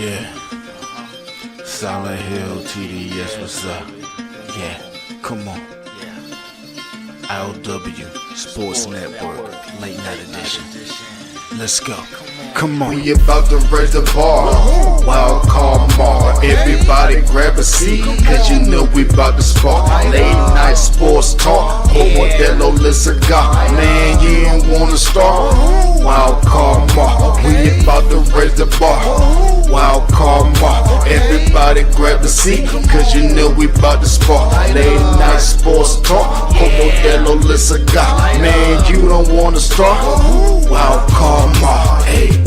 Yeah, Solid Hill TDS, what's up? Yeah, come on. I.O.W. Sports Network, late night edition. Let's go. Come on. We about to raise the bar. Wild card mark. Everybody grab a seat, cause you know we about to spark. Late night sports talk. Modelo Le Cigar. Man, you don't wanna start. Wild card mark. We about to raise the bar. Wild card mark. Everybody grab a seat, cause you know we about to spark. Late night sports talk. Modelo Le Cigar. Man, you don't wanna start. Wild card mark. Hey.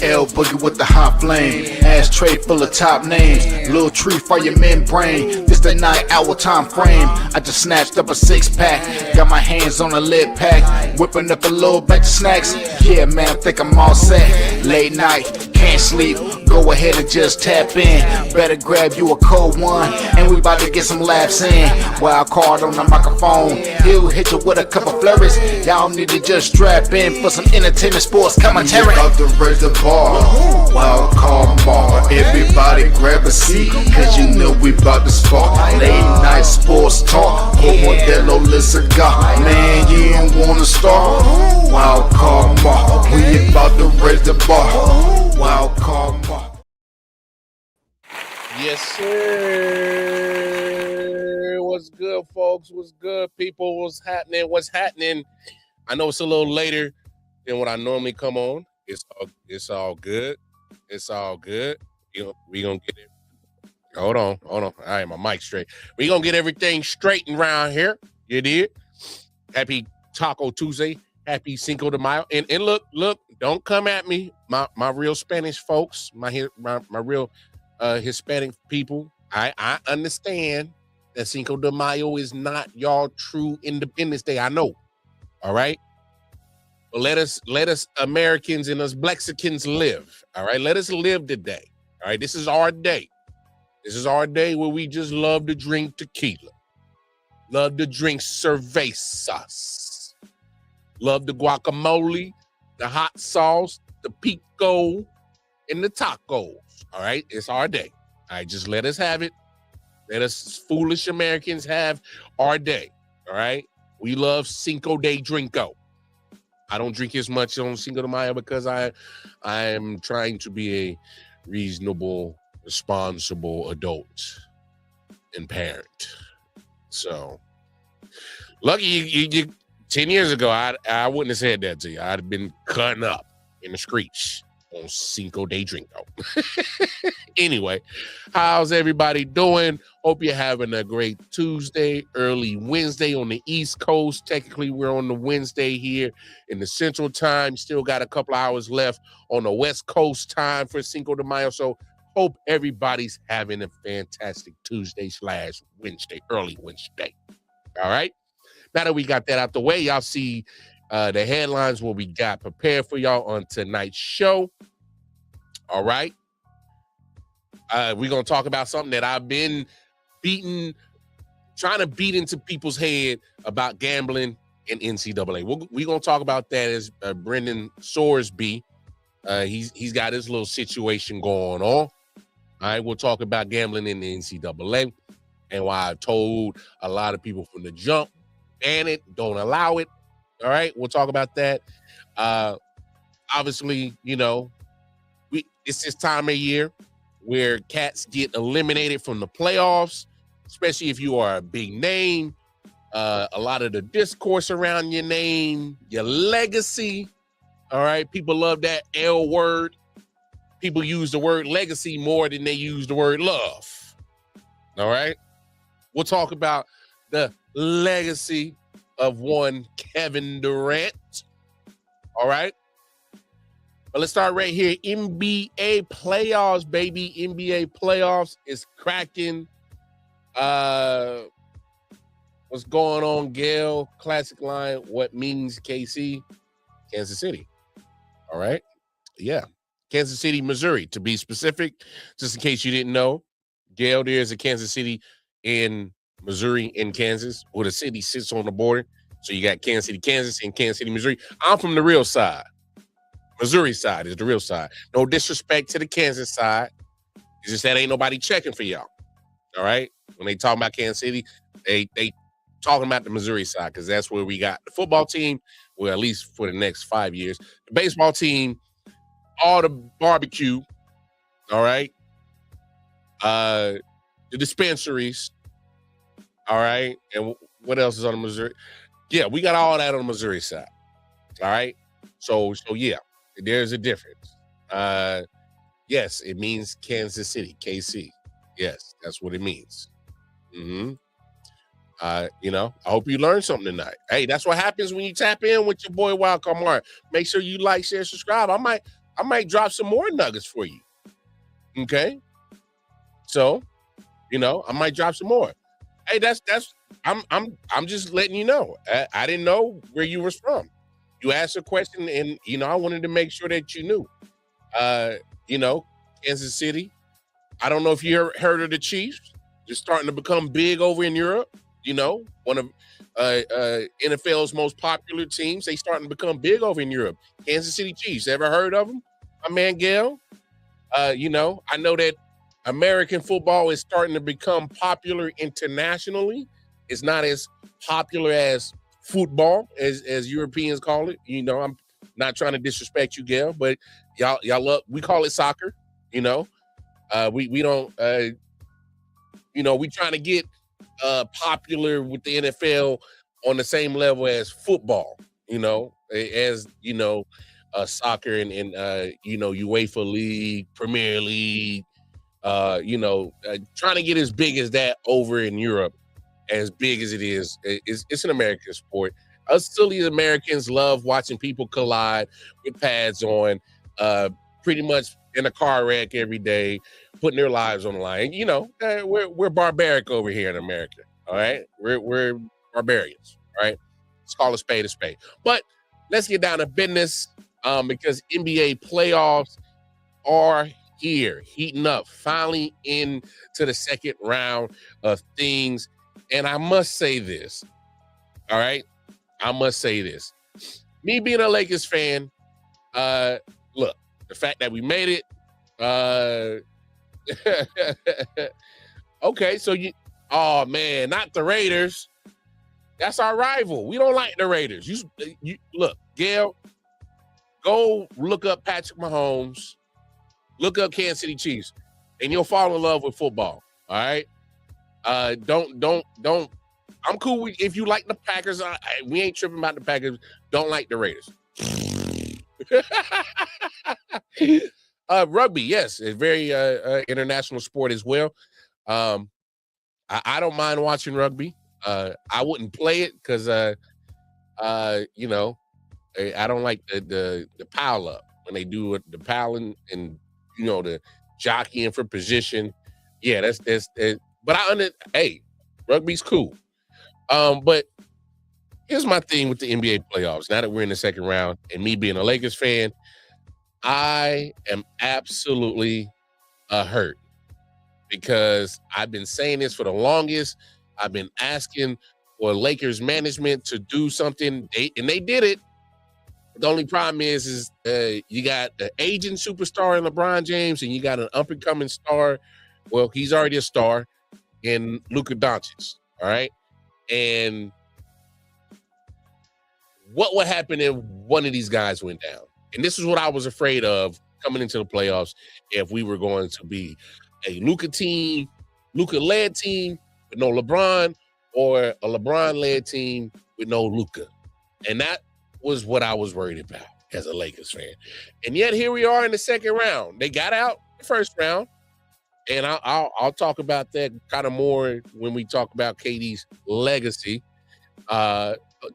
L Boogie with the hot flame, ashtray full of top names, little tree for your membrane. This the 9-hour time frame. I just snatched up a 6-pack, got my hands on a lid pack, whipping up a little batch of snacks. Yeah, man, I think I'm all set. Late night, can't sleep, go ahead and just tap in. Better grab you a cold one, and we about to get some laughs in. Wild card on the microphone, he'll hit you with a couple flurries. Y'all need to just strap in for some entertainment sports commentary. We about to raise the bar. Wild card mark. Everybody grab a seat, cause you know we about to spark. Late night sports talk. Modelo Le Cigar. Man, you don't wanna start. Wild card mark. We about to raise the bar. Wild card mark. Yes, sir. What's good, folks? What's good, people? What's happening? I know it's a little later than what I normally come on. It's all good. It's all good. We gonna get it. Hold on. All right, my mic's straight. We gonna get everything straightened around here. You did. Happy Taco Tuesday. Happy Cinco de Mayo. And look, don't come at me, my real Spanish folks, my real Hispanic people. I understand that Cinco de Mayo is not y'all true Independence Day. I know. All right. But let us Americans and us Blexicans live. All right. Let us live today. All right. This is our day. This is our day where we just love to drink tequila. Love to drink cervezas. Love the guacamole, the hot sauce, the pico, and the tacos. All right. It's our day. All right. Just let us have it. Let us foolish Americans have our day. All right. We love Cinco de Drinko. I don't drink as much on Cinco de Mayo because I am trying to be a reasonable, responsible adult and parent. So, lucky you 10 years ago, I wouldn't have said that to you. I'd have been cutting up in the streets on Cinco de Drinko. Anyway, how's everybody doing? Hope you're having a great Tuesday, early Wednesday on the East Coast. Technically, we're on the Wednesday here in the Central Time. Still got a couple hours left on the West Coast time for Cinco de Mayo. So hope everybody's having a fantastic Tuesday/Wednesday, early Wednesday. All right. Now that we got that out the way, y'all see the headlines, what we got prepared for y'all on tonight's show. All right. We're going to talk about something that I've been trying to beat into people's head about gambling and NCAA. We're going to talk about that as Brendan Sorsby. He's got his little situation going on. All right. We'll talk about gambling in the NCAA and why I told a lot of people from the jump, ban it, don't allow it. All right, we'll talk about that. Obviously, it's this time of year where cats get eliminated from the playoffs, especially if you are a big name. A lot of the discourse around your name, your legacy. All right, people love that L word. People use the word legacy more than they use the word love. All right, we'll talk about the legacy of one Kevin Durant. All right. But let's start right here. NBA playoffs, baby. NBA playoffs is cracking. What's going on, Gail? Classic line. What means KC? Kansas City. All right. Yeah. Kansas City, Missouri, to be specific, just in case you didn't know. Gail, there's a Kansas City in Missouri in Kansas, where the city sits on the border. So you got Kansas City, Kansas, and Kansas City, Missouri. I'm from the real side. Missouri side is the real side. No disrespect to the Kansas side. It's just that ain't nobody checking for y'all. All right. When they talking about Kansas City, they talking about the Missouri side because that's where we got the football team. Well, at least for the next 5 years, the baseball team, all the barbecue. All right. The dispensaries. All right. And what else is on the Missouri? Yeah, we got all that on the Missouri side. All right. So yeah, there's a difference. Yes, it means Kansas City, KC. Yes, that's what it means. Mm-hmm. I hope you learned something tonight. Hey, that's what happens when you tap in with your boy Wildcard Mark. Make sure you like, share, subscribe. I might drop some more nuggets for you. Okay. So, I might drop some more. Hey, I'm just letting you know. I didn't know where you was from. You asked a question, and I wanted to make sure that you knew. Kansas City. I don't know if you heard of the Chiefs. They're starting to become big over in Europe. One of NFL's most popular teams. They starting to become big over in Europe. Kansas City Chiefs. Ever heard of them? My man Gail. I know that American football is starting to become popular internationally. It's not as popular as football, as Europeans call it. I'm not trying to disrespect you, Gail, but y'all love. We call it soccer. We don't. We trying to get popular with the NFL on the same level as football. Soccer and UEFA League, Premier League. Trying to get as big as that over in Europe, as big as it is. It's an American sport. Us silly Americans love watching people collide with pads on, pretty much in a car wreck every day, putting their lives on the line. We're barbaric over here in America. All right, we're barbarians. All right, let's call a spade a spade. But let's get down to business, because NBA playoffs are here, heating up, finally into the second round of things. And I must say this, all right? I must say this. Me being a Lakers fan, look, the fact that we made it, okay, so oh man, not the Raiders. That's our rival. We don't like the Raiders. You look, Gail, go look up Patrick Mahomes. Look up Kansas City Chiefs, and you'll fall in love with football. All right. Don't. I'm cool with, if you like the Packers. We ain't tripping about the Packers. Don't like the Raiders. Rugby, yes, it's very international sport as well. I don't mind watching rugby. I wouldn't play it because I don't like the pile up when they do it, the piling and the jockeying for position. Yeah, that's but hey, rugby's cool. But here's my thing with the NBA playoffs. Now that we're in the second round, and me being a Lakers fan, I am absolutely hurt because I've been saying this for the longest. I've been asking for Lakers management to do something, and they did it. The only problem is you got the aging superstar in LeBron James, and you got an up-and-coming star. Well, he's already a star in Luka Doncic, all right? And what would happen if one of these guys went down? And this is what I was afraid of coming into the playoffs, if we were going to be a Luka-led team with no LeBron, or a LeBron-led team with no Luka. And that was what I was worried about as a Lakers fan. And yet here we are in the second round. They got out the first round, and I'll talk about that kind of more when we talk about KD's legacy.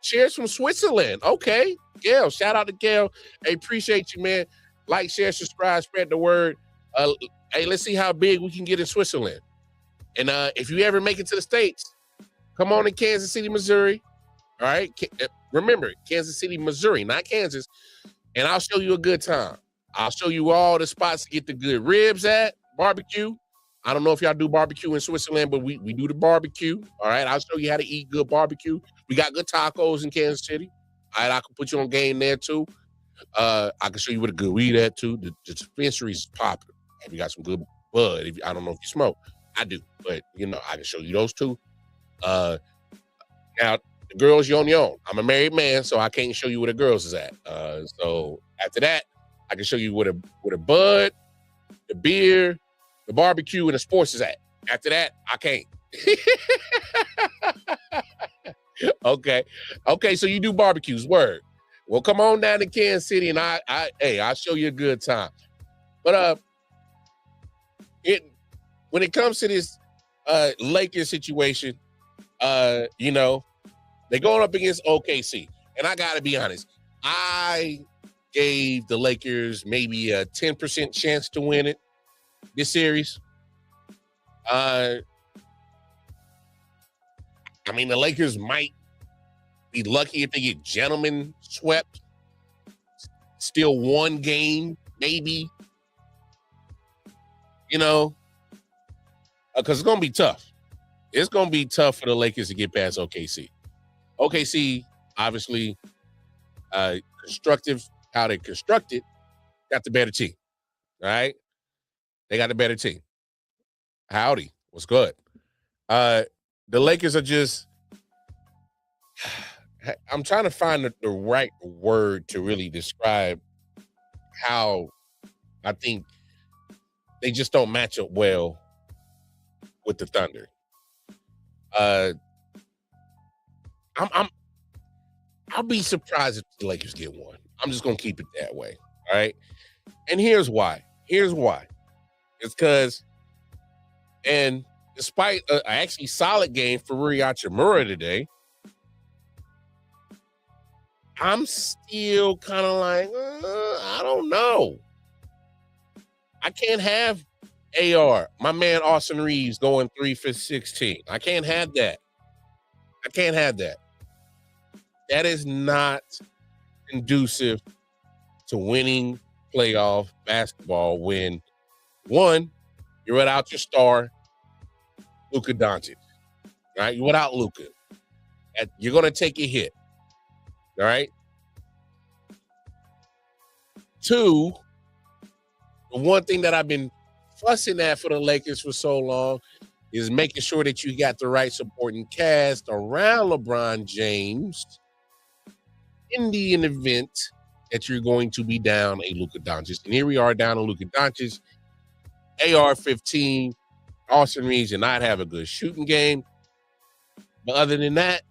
Cheers from Switzerland. Okay, Gail, shout out to Gail. Hey, appreciate you, man. Like, share, subscribe, spread the word. Hey, let's see how big we can get in Switzerland. And if you ever make it to the States, come on to Kansas City, Missouri. All right. Remember, Kansas City, Missouri, not Kansas. And I'll show you a good time. I'll show you all the spots to get the good ribs at, barbecue. I don't know if y'all do barbecue in Switzerland, but we do the barbecue. All right. I'll show you how to eat good barbecue. We got good tacos in Kansas City. All right. I can put you on game there too. I can show you where the good weed at too. The dispensary is popular. We got some good bud. I don't know if you smoke. I do, but I can show you those two. Now the girls, you're on your own. I'm a married man, so I can't show you where the girls is at. So after that, I can show you where the bud, the beer, the barbecue, and the sports is at. After that, I can't. Okay. So you do barbecues, word. Well, come on down to Kansas City, and I'll show you a good time. But when it comes to this Lakers situation, they're going up against OKC, and I gotta be honest, I gave the Lakers maybe a 10% chance to win it this series. The Lakers might be lucky if they get gentlemen swept. Still one game, maybe. Because it's going to be tough. It's going to be tough for the Lakers to get past OKC. OKC, obviously, constructive, how they constructed, got the better team. All right? They got the better team. Howdy. What's good? The Lakers are just, I'm trying to find the right word to really describe how I think they just don't match up well with the Thunder. I'll be surprised if the Lakers get one. I'm just gonna keep it that way. All right. And here's why. It's because, and despite an actually solid game for Rui Hachimura today, I'm still kind of like, I don't know. I can't have AR, my man Austin Reeves, going 3 for 16. I can't have that. That is not conducive to winning playoff basketball when, one, you're without your star, Luka Doncic. Right? You're without Luka. You're going to take a hit. All right? Two, the one thing that I've been fussing at for the Lakers for so long is making sure that you got the right supporting cast around LeBron James in the event that you're going to be down a Luka Doncic. And here we are down a Luka Doncic, AR-15, Austin Reeves did not have a good shooting game. But other than that,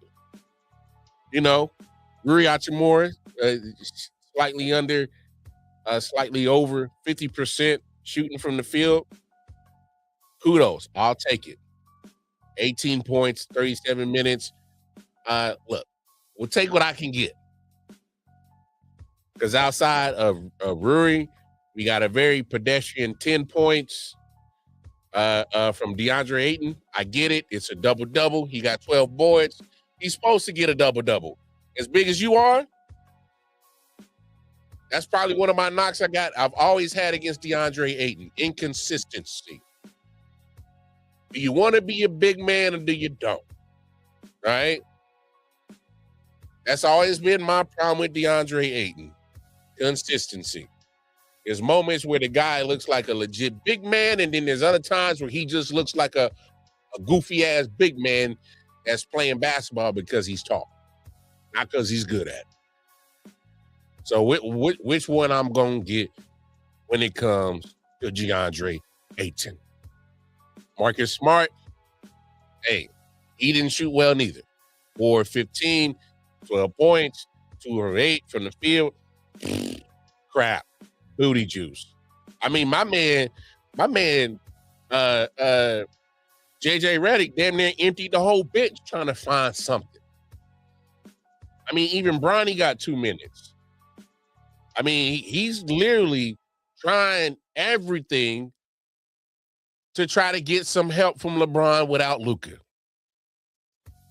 Rui Hachimura, slightly over 50% shooting from the field. Kudos. I'll take it. 18 points, 37 minutes. Look, we'll take what I can get. Because outside of Rui, we got a very pedestrian 10 points from DeAndre Ayton. I get it. It's a double-double. He got 12 boards. He's supposed to get a double-double. As big as you are, that's probably one of my knocks I've always had against DeAndre Ayton. Inconsistency. Do you want to be a big man or do you don't? Right? That's always been my problem with DeAndre Ayton. Consistency. There's moments where the guy looks like a legit big man, and then there's other times where he just looks like a goofy ass big man that's playing basketball because he's tall, not because he's good at it. So which one I'm gonna get when it comes to DeAndre Ayton? Marcus Smart, hey, he didn't shoot well neither. 4-15, 12 points, 2 of 8 from the field. Crap. Booty juice. I mean, my man, JJ Redick damn near emptied the whole bench trying to find something. I mean, even Bronny got 2 minutes. I mean, he's literally trying everything to try to get some help from LeBron without Luka.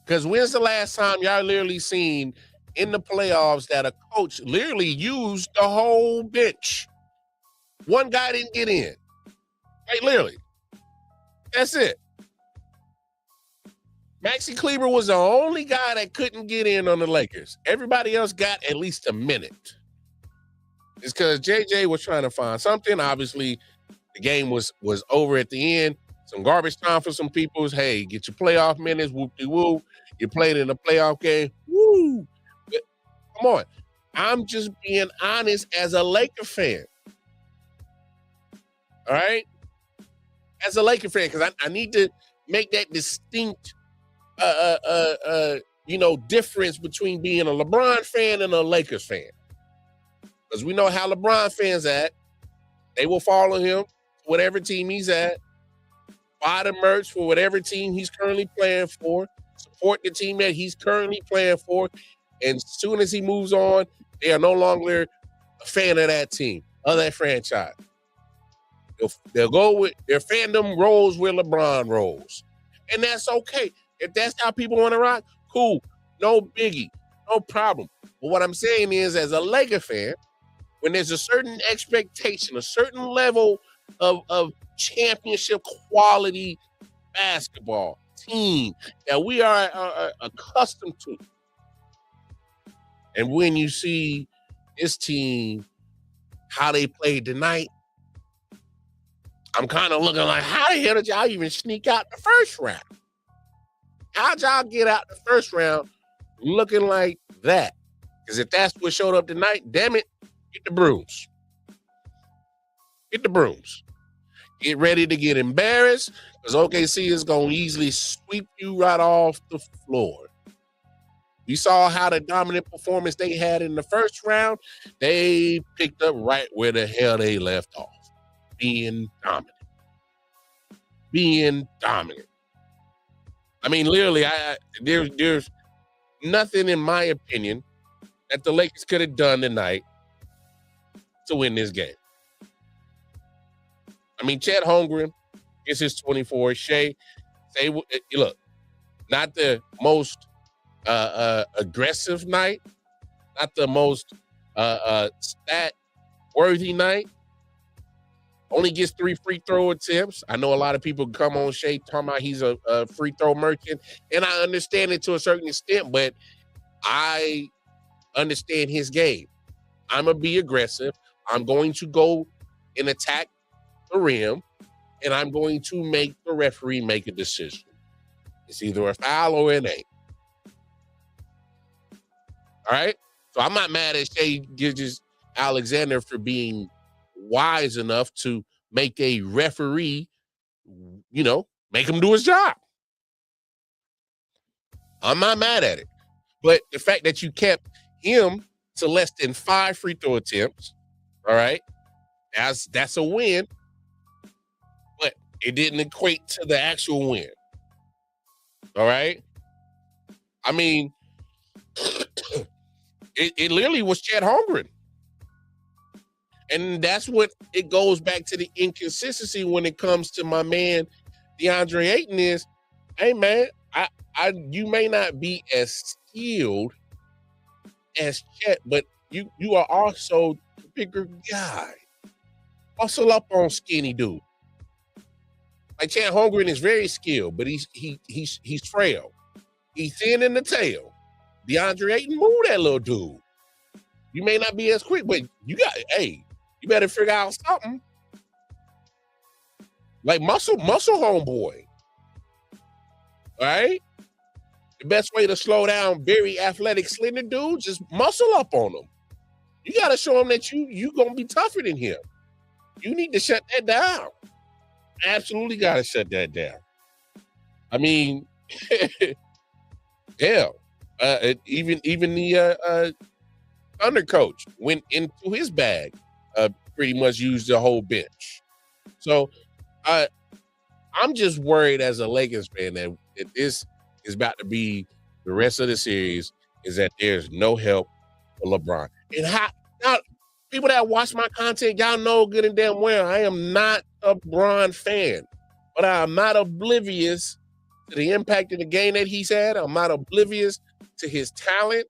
Because when's the last time y'all literally seen in the playoffs that a coach literally used the whole bench? One guy didn't get in. Like, literally. That's it. Maxi Kleber was the only guy that couldn't get in on the Lakers. Everybody else got at least a minute. It's because JJ was trying to find something. Obviously, The game was over at the end. Some garbage time for some people's. Hey, get your playoff minutes. Whoop-de-woo. You played in a playoff game. Woo! But come on. I'm just being honest as a Laker fan. All right? As a Laker fan, because I need to make that distinct difference between being a LeBron fan and a Lakers fan. Because we know how LeBron fans act. They will follow him, whatever team he's at, buy the merch for whatever team he's currently playing for, support the team that he's currently playing for, and as soon as he moves on, they are no longer a fan of that team, of that franchise. They'll go with their fandom rolls where LeBron rolls. And that's okay. If that's how people want to rock, cool. No biggie. No problem. But what I'm saying is, as a Laker fan, when there's a certain expectation, a certain level of championship quality basketball team that we are accustomed to, and when you see this team, how they played tonight, I'm kind of looking like, how the hell did y'all even sneak out the first round? How'd y'all get out the first round looking like that? Because if that's what showed up tonight, damn it, get the brooms. Get the brooms. Get ready to get embarrassed, because OKC is going to easily sweep you right off the floor. You saw how the dominant performance they had in the first round. They picked up right where the hell they left off. Being dominant. Being dominant. I mean, literally, there's nothing, in my opinion, that the Lakers could have done tonight to win this game. I mean, Chet Holmgren gets his 24. Shea, look, not the most aggressive night, not the most stat-worthy night. Only gets 3 free throw attempts. I know a lot of people come on Shea talking about he's a free throw merchant, and I understand it to a certain extent, but I understand his game. I'm going to be aggressive. I'm going to go and attack the rim, and I'm going to make the referee make a decision. It's either a foul or it ain't. All right? So I'm not mad at Shea Gilgeous-Alexander for being wise enough to make a referee, make him do his job. I'm not mad at it. But the fact that you kept him to less than 5 free throw attempts, all right, that's a win, but it didn't equate to the actual win. All right? I mean, it literally was Chet Holmgren. And that's what it goes back to, the inconsistency when it comes to my man DeAndre Ayton is, hey man, you may not be as skilled as Chet, but you are also the bigger guy. Hustle up on skinny dude. Like Chet Holmgren is very skilled, but he's frail. He's thin in the tail. DeAndre Ayton, move that little dude. You may not be as quick, but you better figure out something. Like muscle homeboy. All right? The best way to slow down very athletic, slender dudes, just muscle up on them. You got to show them that you going to be tougher than him. You need to shut that down. Absolutely got to shut that down. I mean, hell, even the under coach went into his bag, pretty much used the whole bench. So I'm just worried as a Lakers fan that this is about to be the rest of the series, is that there's no help for LeBron. And now, people that watch my content, y'all know good and damn well I am not a LeBron fan, but I'm not oblivious to the impact of the game that he's had. I'm not oblivious to his talent,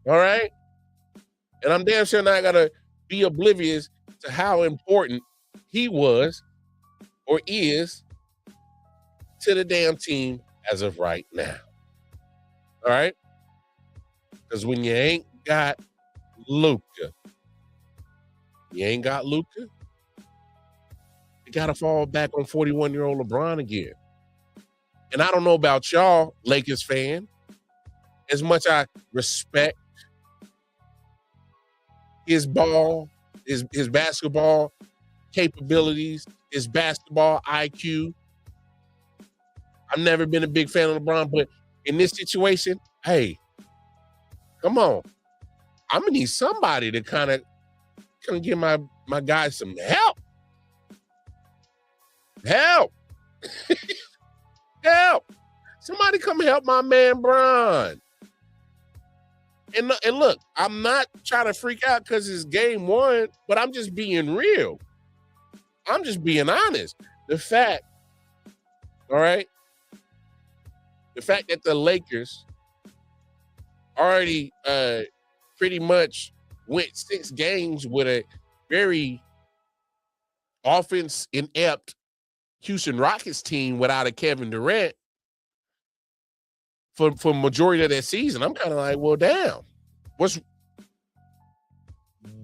all right? And I'm damn sure not going to be oblivious to how important he was or is to the damn team as of right now. All right? Because when you ain't got Luka, You got to fall back on 41-year-old LeBron again. And I don't know about y'all, Lakers fan, as much I respect his ball, his basketball capabilities, his basketball IQ. I've never been a big fan of LeBron, but in this situation, hey, come on. I'm going to need somebody to kind of give my guy some help. Help. Help. Somebody come help my man Bron. And look, I'm not trying to freak out because it's game one, but I'm just being real. I'm just being honest. The fact, all right, the fact that the Lakers already pretty much went 6 games with a very offense inept Houston Rockets team without a Kevin Durant for majority of that season, I'm kind of like, well, damn.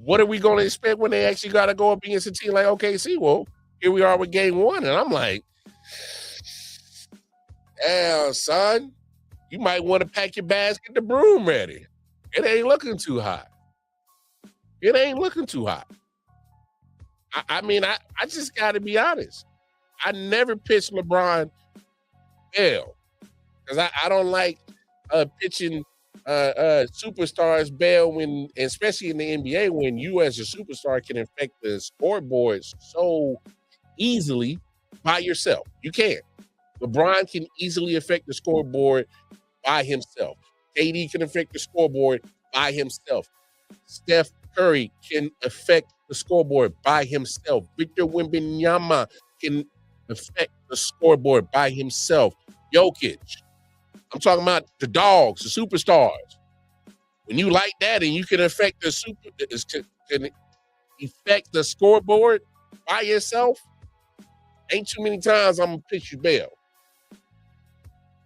What are we going to expect when they actually got to go up against a team like OKC? Well, here we are with game one, and I'm like, damn, son, you might want to pack your bags, get the broom ready. It ain't looking too hot. It ain't looking too hot. I mean, I just got to be honest. I never pitched LeBron Bell because I don't like pitching superstars Bell when, especially in the NBA, when you as a superstar can affect the scoreboard so easily by yourself. You can't. LeBron can easily affect the scoreboard by himself. KD can affect the scoreboard by himself. Steph Curry can affect the scoreboard by himself. Victor Wembanyama can affect the scoreboard by himself. Jokic. I'm talking about the dogs, the superstars. When you like that and you can affect can affect the scoreboard by yourself, ain't too many times I'm gonna pitch you bail.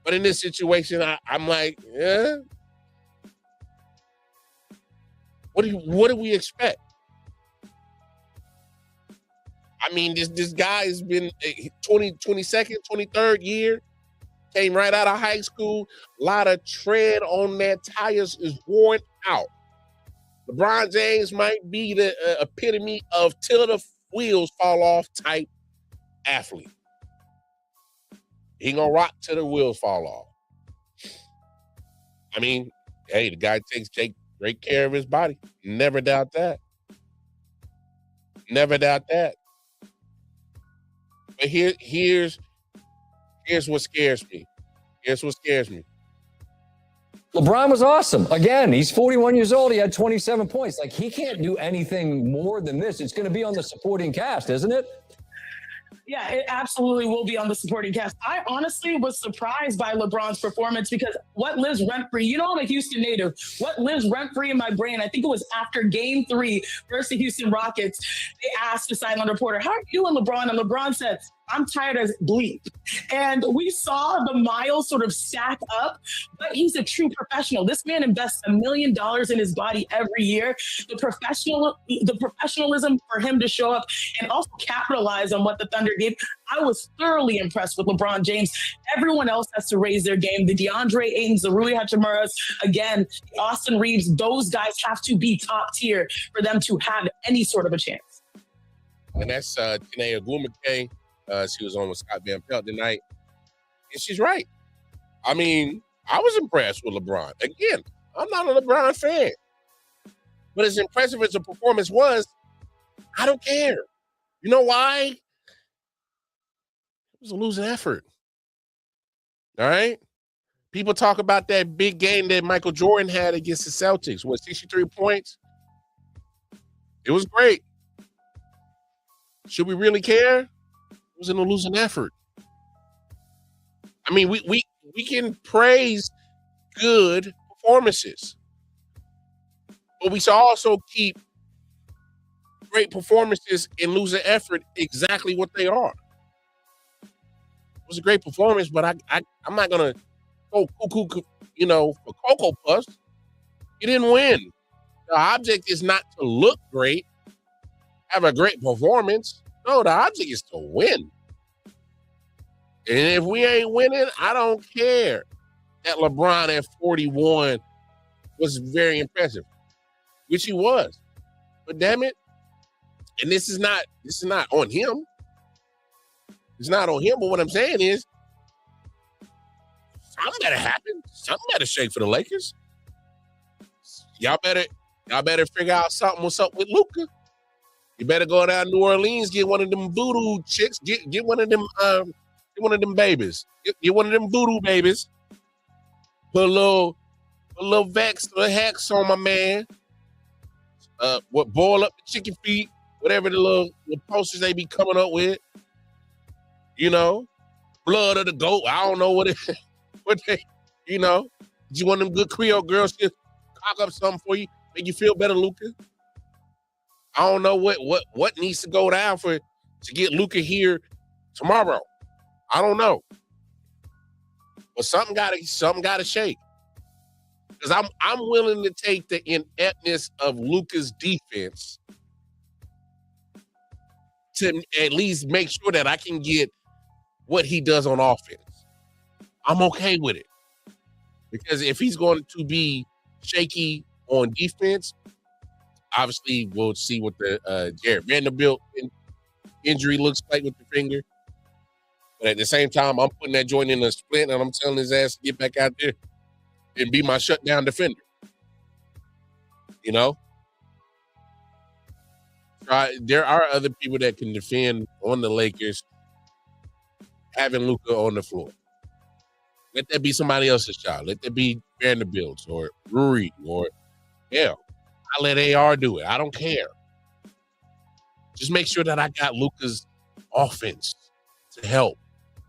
But in this situation, I'm like, yeah. What do we expect? I mean, this guy has been 22nd, 23rd year, came right out of high school. A lot of tread on their tires is worn out. LeBron James might be the epitome of till the wheels fall off type athlete. He gonna rock till the wheels fall off. I mean, hey, the guy takes great care of his body. Never doubt that. Never doubt that. But here's what scares me. Here's what scares me. LeBron was awesome. Again, he's 41 years old. He had 27 points. Like, he can't do anything more than this. It's going to be on the supporting cast, isn't it? Yeah, it absolutely will be on the supporting cast. I honestly was surprised by LeBron's performance because what lives rent-free, you know, I'm a Houston native, what lives rent-free in my brain, I think it was after game 3 versus the Houston Rockets, they asked the sideline reporter, how are you doing, LeBron? And LeBron said, I'm tired as bleep. And we saw the miles sort of stack up, but he's a true professional. This man invests $1 million in his body every year. The professionalism for him to show up and also capitalize on what the Thunder did. I was thoroughly impressed with LeBron James. Everyone else has to raise their game. The DeAndre Aytons, the Rui Hachimuras, again, Austin Reeves, those guys have to be top tier for them to have any sort of a chance. And that's Tanae Agumake. She was on with Scott Van Pelt tonight. And she's right. I mean, I was impressed with LeBron. Again, I'm not a LeBron fan. But as impressive as the performance was, I don't care. You know why? It was a losing effort. All right? People talk about that big game that Michael Jordan had against the Celtics. What, 63 points? It was great. Should we really care? It was in a losing effort. I mean, we can praise good performances, but we should also keep great performances and losing effort exactly what they are. It was a great performance, but I'm not gonna go cuckoo, for Cocoa Puffs. You didn't win. The object is not to look great, have a great performance. No, the object is to win. And if we ain't winning, I don't care. That LeBron at 41 was very impressive, which he was. But damn it, and this is not on him. It's not on him. But what I'm saying is, something better happen. Something better shake for the Lakers. Y'all better figure out what's up with Luka. You better go down to New Orleans, get one of them voodoo chicks, get one of them babies. Get one of them voodoo babies. Put a little Vex or Hex on my man. Boil up the chicken feet, whatever the little posters they be coming up with. You know, blood of the goat. I don't know what they, you know. You want them good Creole girls to cock up something for you, make you feel better, Luka. I don't know what needs to go down to get Luka here tomorrow. I don't know. But something gotta shake. Because I'm willing to take the ineptness of Luka's defense to at least make sure that I can get what he does on offense. I'm okay with it. Because if he's going to be shaky on defense, obviously we'll see what the Jared Vanderbilt injury looks like with the finger. But at the same time, I'm putting that joint in a splint and I'm telling his ass to get back out there and be my shutdown defender. You know? There are other people that can defend on the Lakers having Luka on the floor. Let that be somebody else's child. Let that be Vanderbilt or Rui or hell. I let AR do it. I don't care. Just make sure that I got Luka's offense to help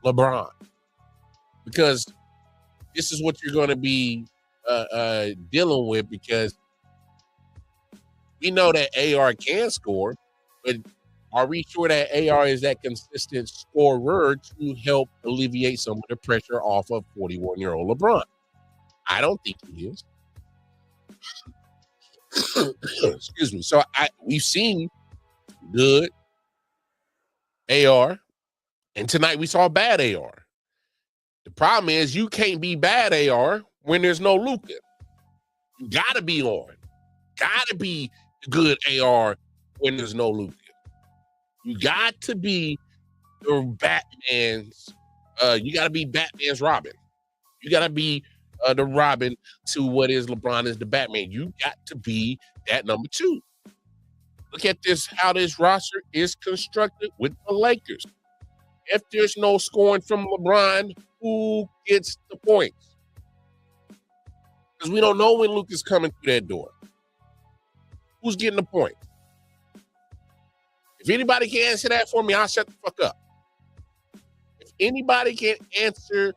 LeBron. Because this is what you're going to be dealing with, because we know that AR can score, but are we sure that AR is that consistent scorer to help alleviate some of the pressure off of 41-year-old LeBron? I don't think he is. Excuse me. So we've seen good AR, and tonight we saw bad AR. The problem is you can't be bad AR when there's no Luka. You gotta be on. Gotta be good AR when there's no Luka. You got to be the Batman's. You got to be Batman's Robin. You got to be the Robin to what is LeBron is the Batman. You got to be that number two. Look at this, how this roster is constructed with the Lakers. If there's no scoring from LeBron, who gets the points? Because we don't know when Luke is coming through that door. Who's getting the points? If anybody can answer that for me, I'll shut the fuck up. If anybody can answer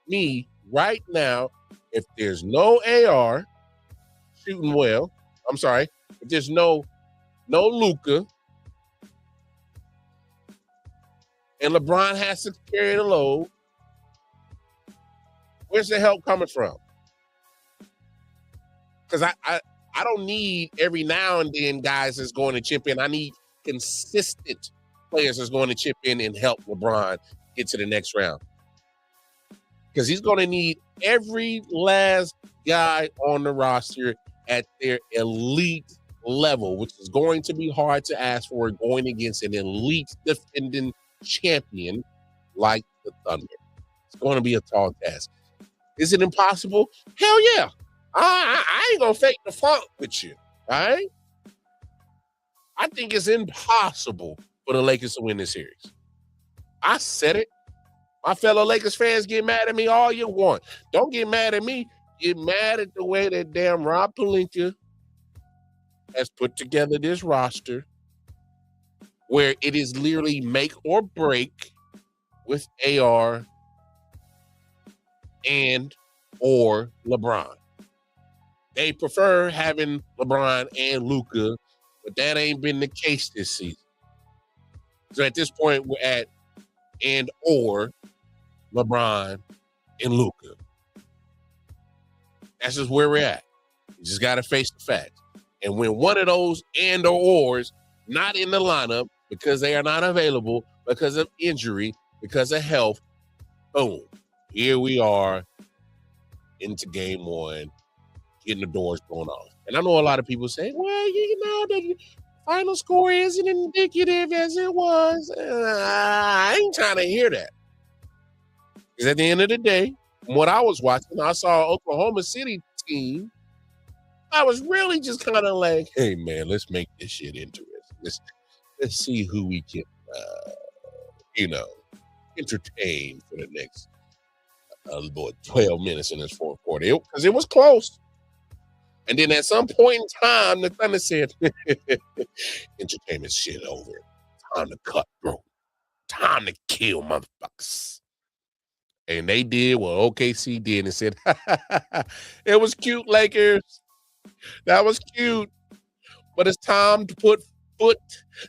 me right now, if there's no AR shooting well, I'm sorry, if there's no Luka, and LeBron has to carry the load, where's the help coming from? Because I don't need every now and then guys that's going to chip in. I need consistent players that's going to chip in and help LeBron get to the next round. Because he's going to need every last guy on the roster at their elite level, which is going to be hard to ask for going against an elite defending champion like the Thunder. It's going to be a tall task. Is it impossible? Hell yeah. I ain't going to fake the funk with you, all right? I think it's impossible for the Lakers to win this series. I said it. My fellow Lakers fans, get mad at me all you want. Don't get mad at me. Get mad at the way that damn Rob Pelinka has put together this roster where it is literally make or break with AR and or LeBron. They prefer having LeBron and Luka, but that ain't been the case this season. So at this point, we're at and or LeBron and Luka. That's just where we're at. You just got to face the facts. And when one of those and or ors not in the lineup, because they are not available, because of injury, because of health. Boom. Here we are into game one, getting the doors blown off. And I know a lot of people say, well, you know, the final score isn't indicative as it was. I ain't trying to hear that. Because at the end of the day, from what I was watching, I saw Oklahoma City team. I was really just kind of like, hey, man, let's make this shit interesting. Let's see who we can, entertain for the next 12 minutes in this fourth quarter. Because it was close. And then at some point in time, the Thunder said, entertainment shit over. Time to cut, bro. Time to kill, motherfuckers. And they did what OKC did and said, it was cute, Lakers. That was cute. But it's time to put foot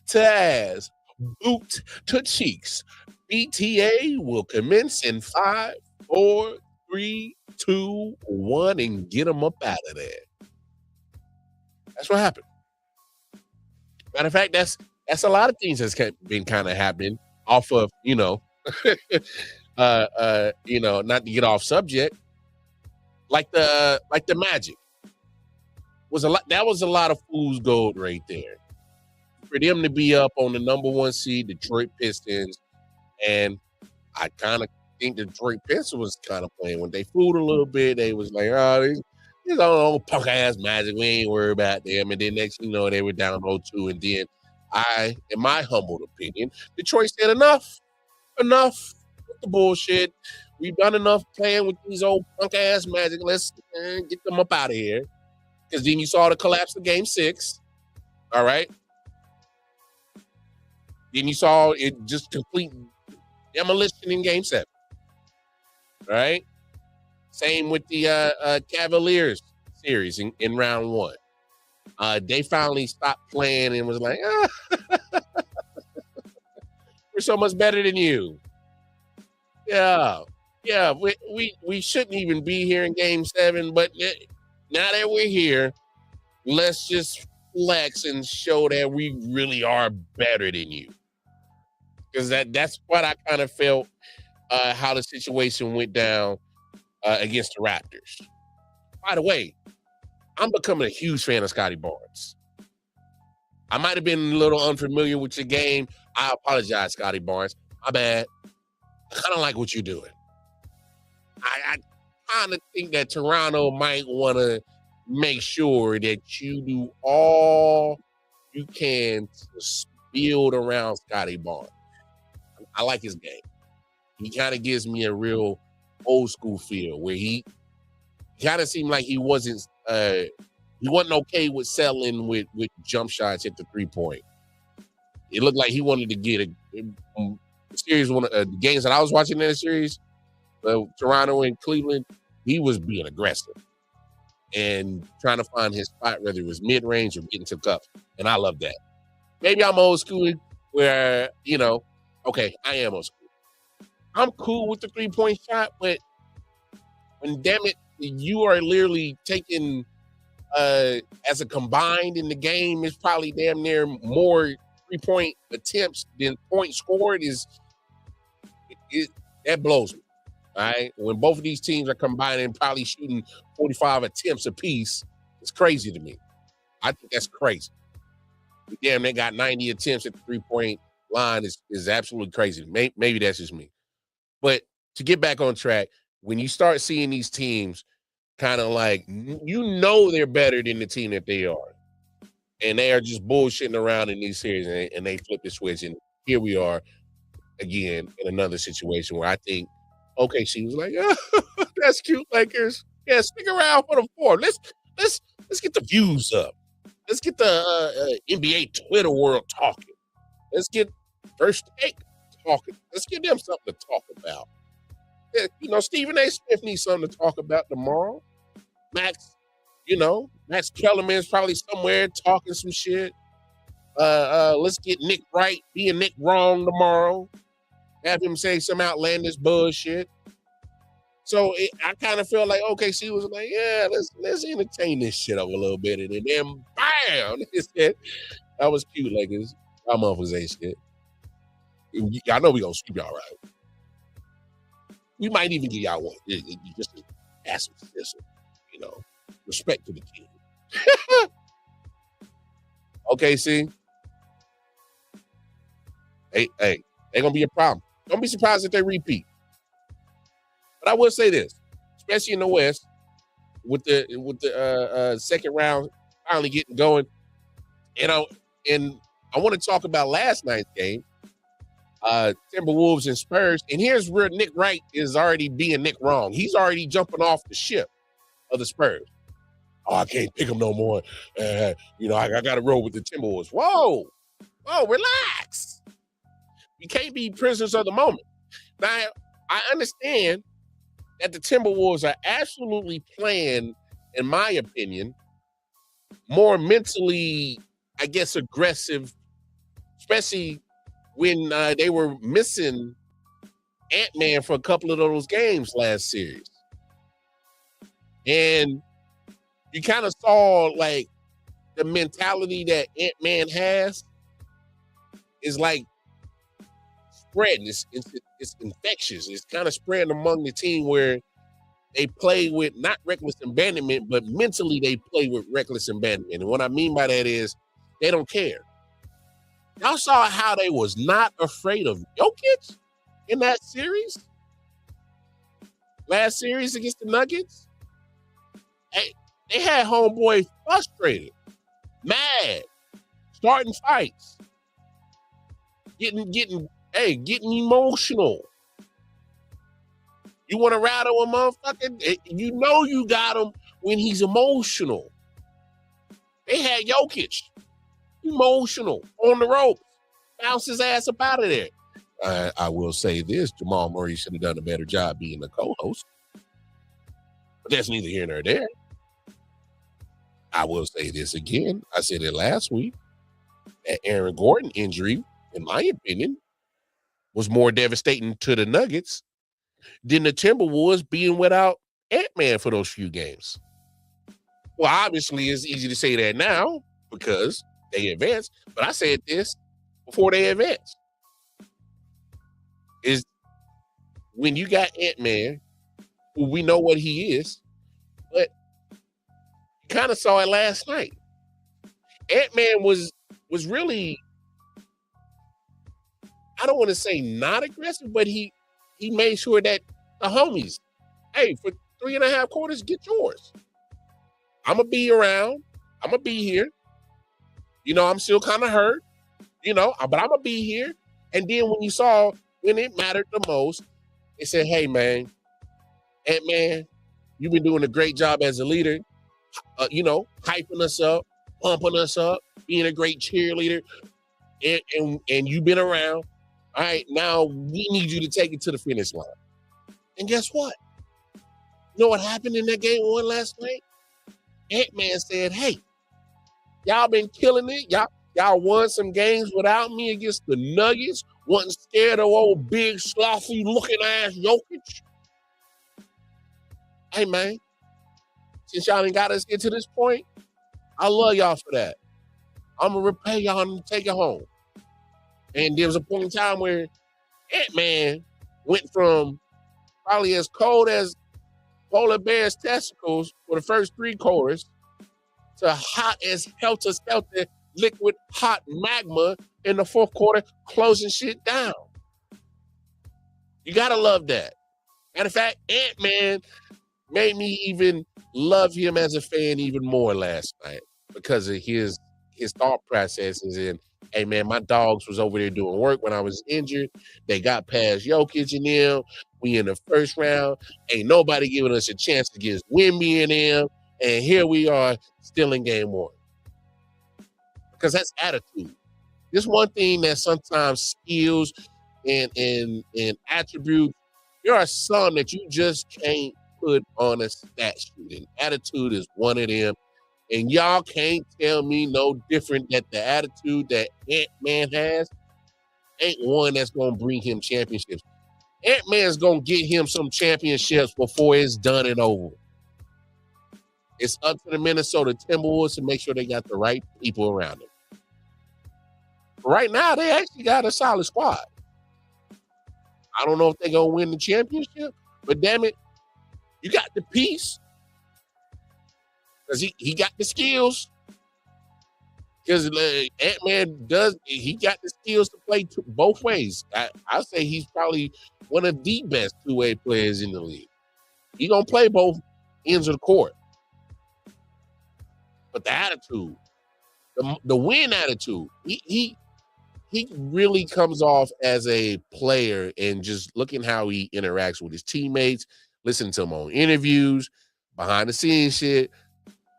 to ass, boot to cheeks. BTA will commence in 5, 4, 3, 2, 1, and get them up out of there. That's what happened. Matter of fact, that's a lot of things that's been kind of happening off of, not to get off subject, like the Magic was a lot. That was a lot of fool's gold right there. For them to be up on the number 1 seed, Detroit Pistons, and I kind of think the Detroit Pistons was kind of playing when they fooled a little bit. They was like, oh, these old punk ass Magic, we ain't worried about them. And then next thing you know, they were down 0-2. And then in my humble opinion, Detroit said enough with the bullshit. We've done enough playing with these old punk ass Magic. Let's get them up out of here. Because then you saw the collapse of Game 6. All right. Then you saw it just complete demolition in Game 7. All right. Same with the Cavaliers series in round 1. They finally stopped playing and was like, we're so much better than you. Yeah, we shouldn't even be here in Game 7, but now that we're here, let's just flex and show that we really are better than you. Because that's what I kind of felt how the situation went down against the Raptors. By the way, I'm becoming a huge fan of Scotty Barnes. I might have been a little unfamiliar with your game. I apologize, Scotty Barnes. My bad. I kind of like what you're doing. I kind of think that Toronto might want to make sure that you do all you can to build around Scotty Barnes. I like his game. He kind of gives me a real old school feel where he kind of seemed like he wasn't okay with settling with jump shots at the 3-point. It looked like he wanted to get a series. One of the games that I was watching in the series, Toronto and Cleveland, he was being aggressive and trying to find his spot, whether it was mid-range or getting to cups. And I love that. Maybe I'm old school where, okay, I am old school. I'm cool with the 3-point shot, but when damn it, you are literally taking as a combined in the game, is probably damn near more 3-point attempts than points scored. That blows me. All right. When both of these teams are combining, probably shooting 45 attempts apiece, it's crazy to me. I think that's crazy. Damn, they got 90 attempts at the 3-point line is absolutely crazy. Maybe that's just me. But to get back on track, when you start seeing these teams kind of like, they're better than the team that they are, and they are just bullshitting around in these series, and they flip the switch, and here we are again in another situation where I think, okay, she was like, that's cute, Lakers. Yeah, stick around for the 4th. Let's get the views up. Let's get the NBA Twitter world talking. Let's get First Take talking. Let's give them something to talk about. Stephen A. Smith needs something to talk about tomorrow. Max Kellerman's probably somewhere talking some shit. Let's get Nick right, being Nick wrong tomorrow. Have him say some outlandish bullshit. So I kind of felt like, okay, she was like, yeah, let's entertain this shit up a little bit. And then bam, that was cute, Lakers. Y'all motherfuckers ain't shit. I know we gonna sweep y'all right. We might even give y'all one. Just to add some sizzle, you know. Respect to the team. Okay, see? Hey, they gonna be a problem. Don't be surprised if they repeat. But I will say this, especially in the West, with the second round finally getting going. And I want to talk about last night's game, Timberwolves and Spurs. And here's where Nick Wright is already being Nick wrong. He's already jumping off the ship of the Spurs. Oh, I can't pick them no more. I got to roll with the Timberwolves. Whoa, relax. You can't be prisoners of the moment. Now, I understand that the Timberwolves are absolutely playing, in my opinion, more mentally, I guess, aggressive, especially when they were missing Ant-Man for a couple of those games last series. And you kind of saw, like, the mentality that Ant-Man has is, like, spreading. It's infectious. It's kind of spreading among the team where they play with not reckless abandonment, but mentally they play with reckless abandonment. And what I mean by that is they don't care. Y'all saw how they was not afraid of Jokic in that series? Last series against the Nuggets? Hey, they had homeboy frustrated, mad, starting fights, getting emotional. You want to rattle a motherfucker? You know you got him when he's emotional. They had Jokic emotional on the ropes, bounce his ass up out of there. I will say this: Jamal Murray should have done a better job being the co-host, but that's neither here nor there. I will say this again. I said it last week. That Aaron Gordon injury, in my opinion, was more devastating to the Nuggets than the Timberwolves being without Ant-Man for those few games. Well, obviously, it's easy to say that now because they advanced, but I said this before they advanced. Is when you got Ant-Man, who we know what he is, but you kind of saw it last night. Ant-Man was really, I don't want to say not aggressive, but he made sure that the homies, hey, for 3.5 quarters, get yours. I'm going to be around. I'm going to be here. You know, I'm still kind of hurt, but I'm going to be here. And then when it mattered the most, they said, hey, man, Ant-Man, you've been doing a great job as a leader, hyping us up, pumping us up, being a great cheerleader, and you've been around. All right, now we need you to take it to the finish line. And guess what? You know what happened in that game 1 last night? Ant-Man said, hey, y'all been killing it. Y'all won some games without me against the Nuggets. Wasn't scared of old big, sloppy looking ass Jokic. Hey, man, since y'all ain't got us get to this point, I love y'all for that. I'm going to repay y'all and take it home. And there was a point in time where Ant-Man went from probably as cold as polar bear's testicles for the first 3 quarters to hot as helter-skelter, liquid hot magma in the 4th quarter, closing shit down. You got to love that. Matter of fact, Ant-Man made me even love him as a fan even more last night because of his thought processes. And hey, man, my dogs was over there doing work when I was injured. They got past Jokic and them. We in the first round. Ain't nobody giving us a chance against Wemby and them. And here we are still in game 1. Because that's attitude. This one thing that sometimes skills and attributes, there are some that you just can't put on a stat sheet. And attitude is one of them. And y'all can't tell me no different that the attitude that Ant-Man has ain't one that's going to bring him championships. Ant-Man's going to get him some championships before it's done and over. It's up to the Minnesota Timberwolves to make sure they got the right people around them. Right now, they actually got a solid squad. I don't know if they're going to win the championship, but damn it, you got the piece. Because he got the skills. Because Ant-Man he got the skills to play both ways. I say he's probably one of the best two-way players in the league. He going to play both ends of the court. But the attitude, the win attitude, he really comes off as a player, and just looking how he interacts with his teammates, listening to him on interviews, behind the scenes shit.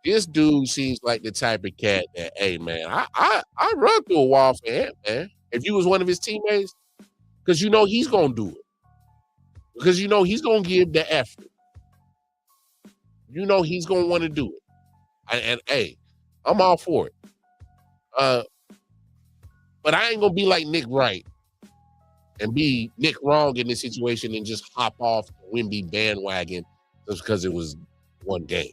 This dude seems like the type of cat that, hey man, I run through a wall for him, man. If you was one of his teammates, because you know he's gonna do it. Because you know he's gonna give the effort. You know he's gonna want to do it. And hey, I'm all for it. But I ain't gonna be like Nick Wright and be Nick wrong in this situation and just hop off the Wemby bandwagon just because it was one game.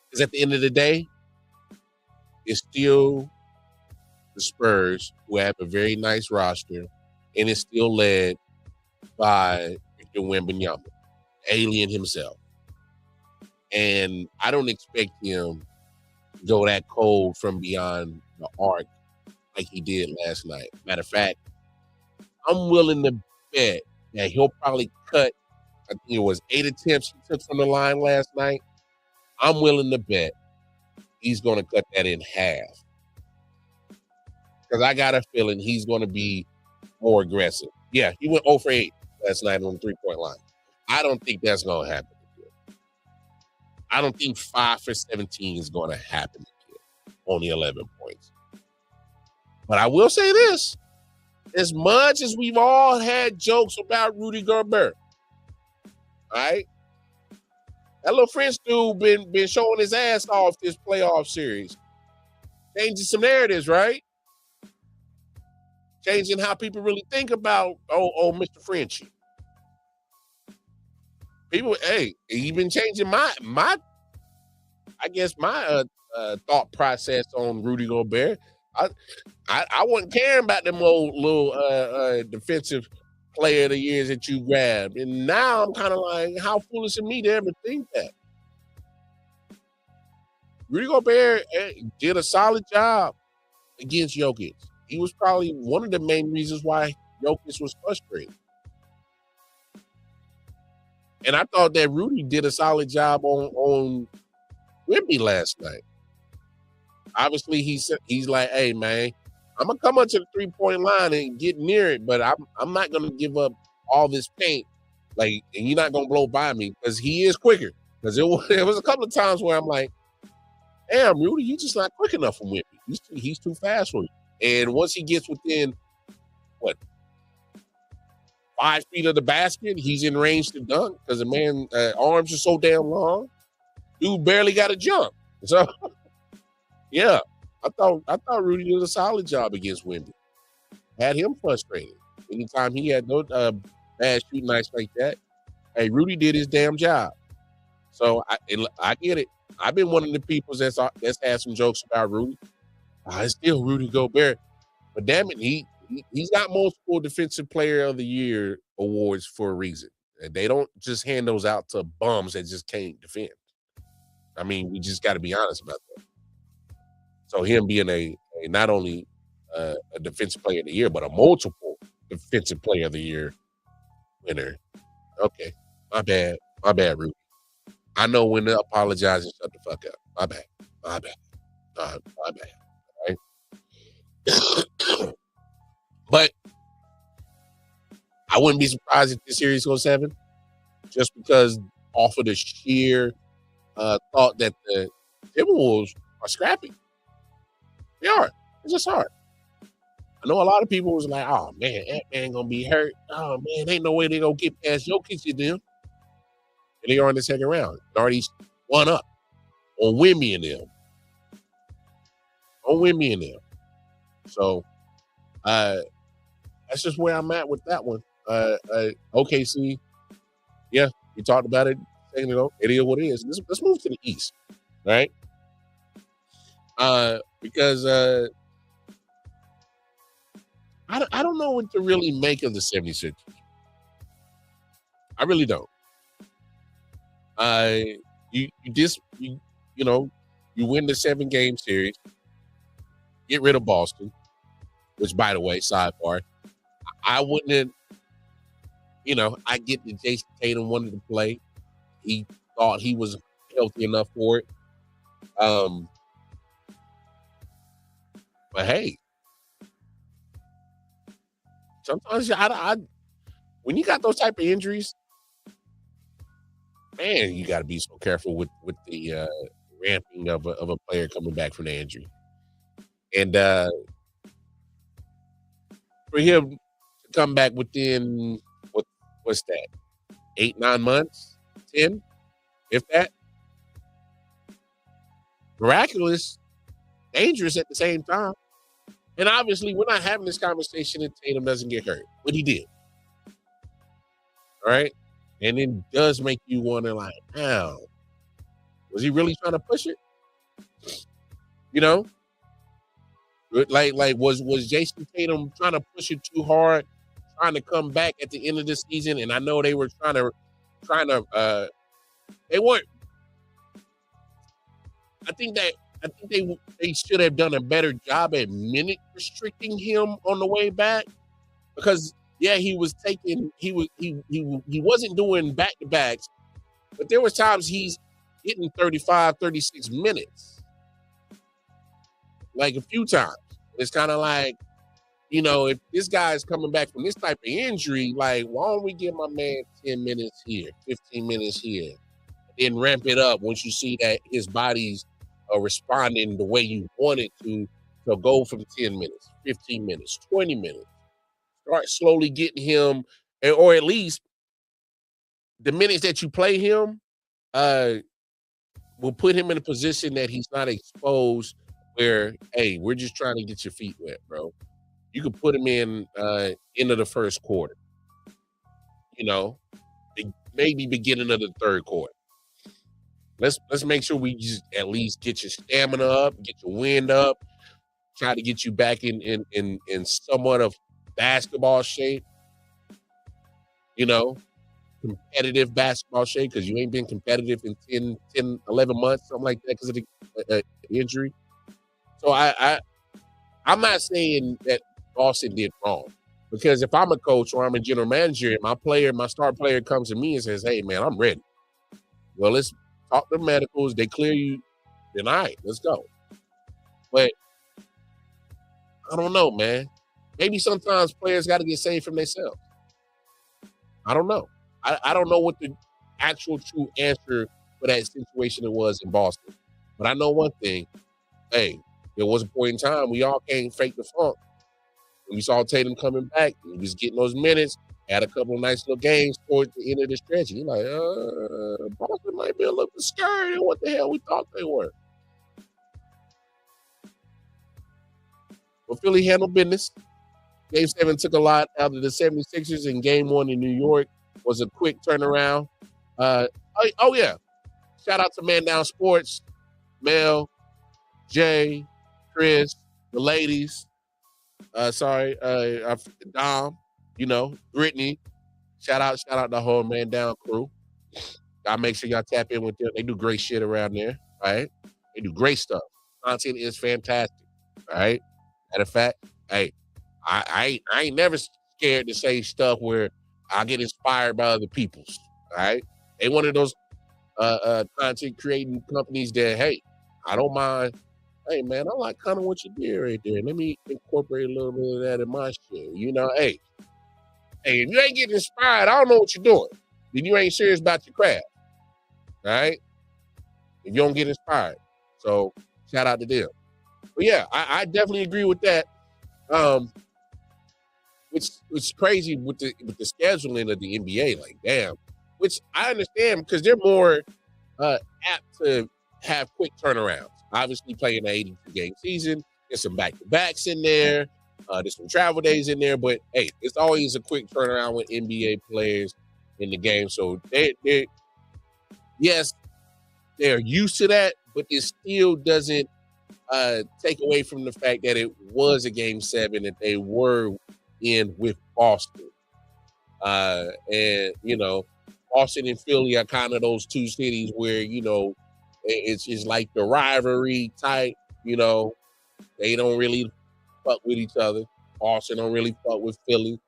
Because at the end of the day, it's still the Spurs who have a very nice roster, and it's still led by Victor Wembanyama, alien himself. And I don't expect him to go that cold from beyond the arc like he did last night. Matter of fact, I'm willing to bet that he'll probably cut, I think it was 8 attempts he took from the line last night. I'm willing to bet he's going to cut that in half. Because I got a feeling he's going to be more aggressive. Yeah, he went 0 for 8 last night on the three-point line. I don't think that's going to happen again. I don't think 5 for 17 is going to happen again. Only 11 points. But I will say this. As much as we've all had jokes about Rudy Gobert, all right? That little French dude been showing his ass off this playoff series. Changing some narratives, right? Changing how people really think about, Mr. Frenchie. People, hey, he been changing my thought process on Rudy Gobert. I wasn't caring about them little defensive player of the years that you grabbed. And now I'm kind of like, how foolish of me to ever think that. Rudy Gobert did a solid job against Jokic. He was probably one of the main reasons why Jokic was frustrated. And I thought that Rudy did a solid job on Wemby last night. Obviously, he's like, hey, man, I'm going to come up to the three-point line and get near it, but I'm not going to give up all this paint, and you're not going to blow by me, because he is quicker. Because it was a couple of times where I'm like, damn, Rudy, you're just not quick enough for Wemby. He's too fast for you. And once he gets within, 5 feet of the basket, he's in range to dunk because the man arms are so damn long. Dude barely got to jump. So, yeah, I thought Rudy did a solid job against Wemby. Had him frustrated. Anytime he had no bad shooting nights like that, hey, Rudy did his damn job. So I get it. I've been one of the people that's had some jokes about Rudy. It's still Rudy Gobert, but damn it, he's got multiple Defensive Player of the Year awards for a reason. And they don't just hand those out to bums that just can't defend. I mean, we just got to be honest about that. So him being a not only a Defensive Player of the Year, but a multiple Defensive Player of the Year winner. Okay, my bad, Rudy. I know when to apologize and shut the fuck up. My bad. Right? But I wouldn't be surprised if this series goes 7, just because off of the sheer thought that the Timberwolves are scrappy. They are. It's just hard. I know a lot of people was like, oh man, Ant-Man gonna be hurt. Oh man, ain't no way they gonna get past Jokic and them. And they are in the second round. They're already 1 up on Wemby and them. So that's just where I'm at with that one. OKC, yeah, we talked about it a second ago. It is what it is. Let's move to the East, right? Because I don't know what to really make of the 76ers. I really don't. You win the 7-game series, get rid of Boston, which, by the way, sidebar, I wouldn't have, I get that Jason Tatum wanted to play. He thought he was healthy enough for it. But hey, sometimes when you got those type of injuries, man, you got to be so careful with the ramping of a player coming back from the injury. And for him to come back within what's that, 8-9 months, 10, if that, miraculous, dangerous at the same time. And obviously, we're not having this conversation if Tatum doesn't get hurt, but he did. All right. And it does make you wonder, like, how was he really trying to push it? Like was Jason Tatum trying to push it too hard, trying to come back at the end of the season? And I know they were trying to they weren't. I think they should have done a better job at minute restricting him on the way back, because he wasn't doing back-to-backs, but there was times he's hitting 35, 36 minutes. Like a few times. It's kind of like, if this guy's coming back from this type of injury, like, why don't we give my man 10 minutes here, 15 minutes here, then ramp it up once you see that his body's responding the way you want it to go from 10 minutes, 15 minutes, 20 minutes. Start slowly getting him, or at least the minutes that you play him will put him in a position that he's not exposed where, hey, we're just trying to get your feet wet, bro. You could put him in end of the first quarter, maybe beginning of the third quarter. Let's make sure we just at least get your stamina up, get your wind up, try to get you back in somewhat of basketball shape, competitive basketball shape, because you ain't been competitive in 10, 11 months, something like that, because of the injury. So I'm not saying that Boston did wrong, because if I'm a coach or I'm a general manager and my star player comes to me and says, hey, man, I'm ready. Well, let's talk to medicals. They clear you. Then all right, let's go. But I don't know, man. Maybe sometimes players got to get saved from themselves. I don't know. I don't know what the actual true answer for that situation it was in Boston. But I know one thing. Hey, there was a point in time we all can't fake the funk. When we saw Tatum coming back, he was getting those minutes, had a couple of nice little games towards the end of the stretch. And you're like, Boston might be a little bit scared of what the hell we thought they were. But Philly handled business. Game 7 took a lot out of the 76ers, and Game 1 in New York was a quick turnaround. Yeah. Shout out to Man Down Sports, Mel, Jay, Chris, the ladies. Dom, Brittany. Shout out the whole Man Down crew. Y'all make sure y'all tap in with them. They do great shit around there, right? They do great stuff. Content is fantastic, right? Matter of fact, hey, I ain't never scared to say stuff where I get inspired by other people's, right? They one of those content creating companies that, hey, I don't mind. Hey, man, I like kind of what you did right there. Let me incorporate a little bit of that in my shit. Hey, if you ain't getting inspired, I don't know what you're doing. Then you ain't serious about your craft, right? If you don't get inspired. So shout out to them. But yeah, I definitely agree with that. It's crazy with the scheduling of the NBA. Like, damn. Which I understand, because they're more apt to have quick turnarounds. Obviously, playing an 82-game season, there's some back-to-backs in there. There's some travel days in there. But, hey, it's always a quick turnaround with NBA players in the game. So, they're used to that, but it still doesn't take away from the fact that it was a Game 7, that they were in with Boston. And you know, Boston and Philly are kind of those two cities where, you know, it's like the rivalry type, you know, they don't really fuck with each other. Boston don't really fuck with Philly,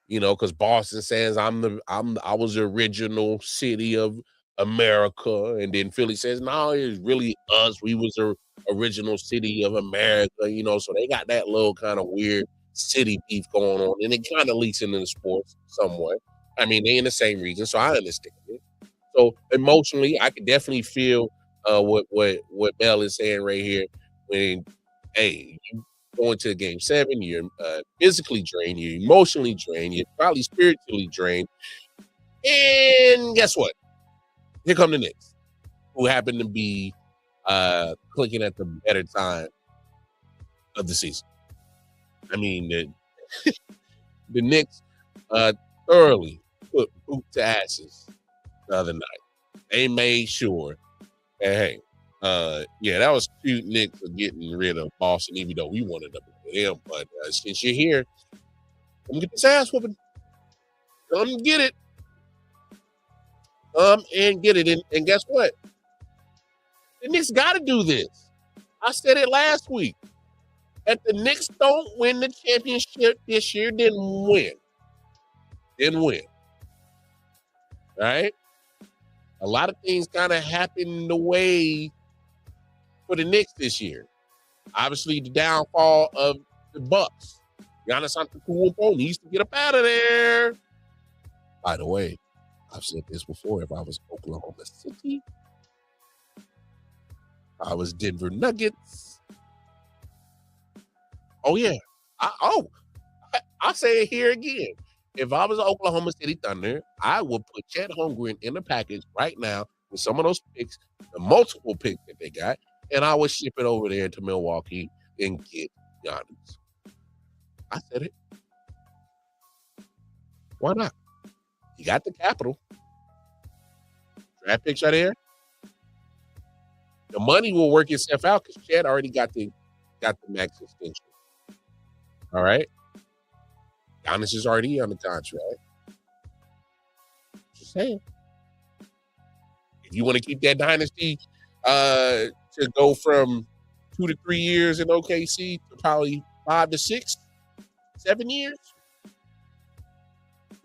you know, because Boston says I was the original city of America, and then Philly says no, it's really us. We was the original city of America, you know. So they got that little kind of weird city beef going on, and it kind of leaks into the sports somewhat. I mean, they in the same region, so I understand it. So emotionally, I can definitely feel what Bell is saying right here. When hey, you going to game 7, you're physically drained, you're emotionally drained, you're probably spiritually drained, and guess what? Here come the Knicks, who happen to be clicking at the better time of the season. I mean, the Knicks thoroughly put boot to asses the other night. They made sure that, hey, yeah, that was cute, Knicks, for getting rid of Boston, even though we wanted to play them. But since you're here, come get this ass whooping. Come get it. And get it. And guess what? The Knicks got to do this. I said it last week. If the Knicks don't win the championship this year, then win. Then win. All right? A lot of things kind of happened the way for the Knicks this year. Obviously, the downfall of the Bucks. Giannis Antetokounmpo needs to get up out of there. By the way, I've said this before. If I was Oklahoma City, I was Denver Nuggets. Oh, yeah. I'll say it here again. If I was Oklahoma City Thunder, I would put Chet Holmgren in the package right now with some of those picks, the multiple picks that they got, and I would ship it over there to Milwaukee and get Giannis. I said it. Why not? You got the capital. Draft picks are there. The money will work itself out because Chad already got the max extension. All right. Giannis is already on the contract. Just saying. If you want to keep that dynasty to go from 2 to 3 years in OKC to probably 5 to 6, 7 years.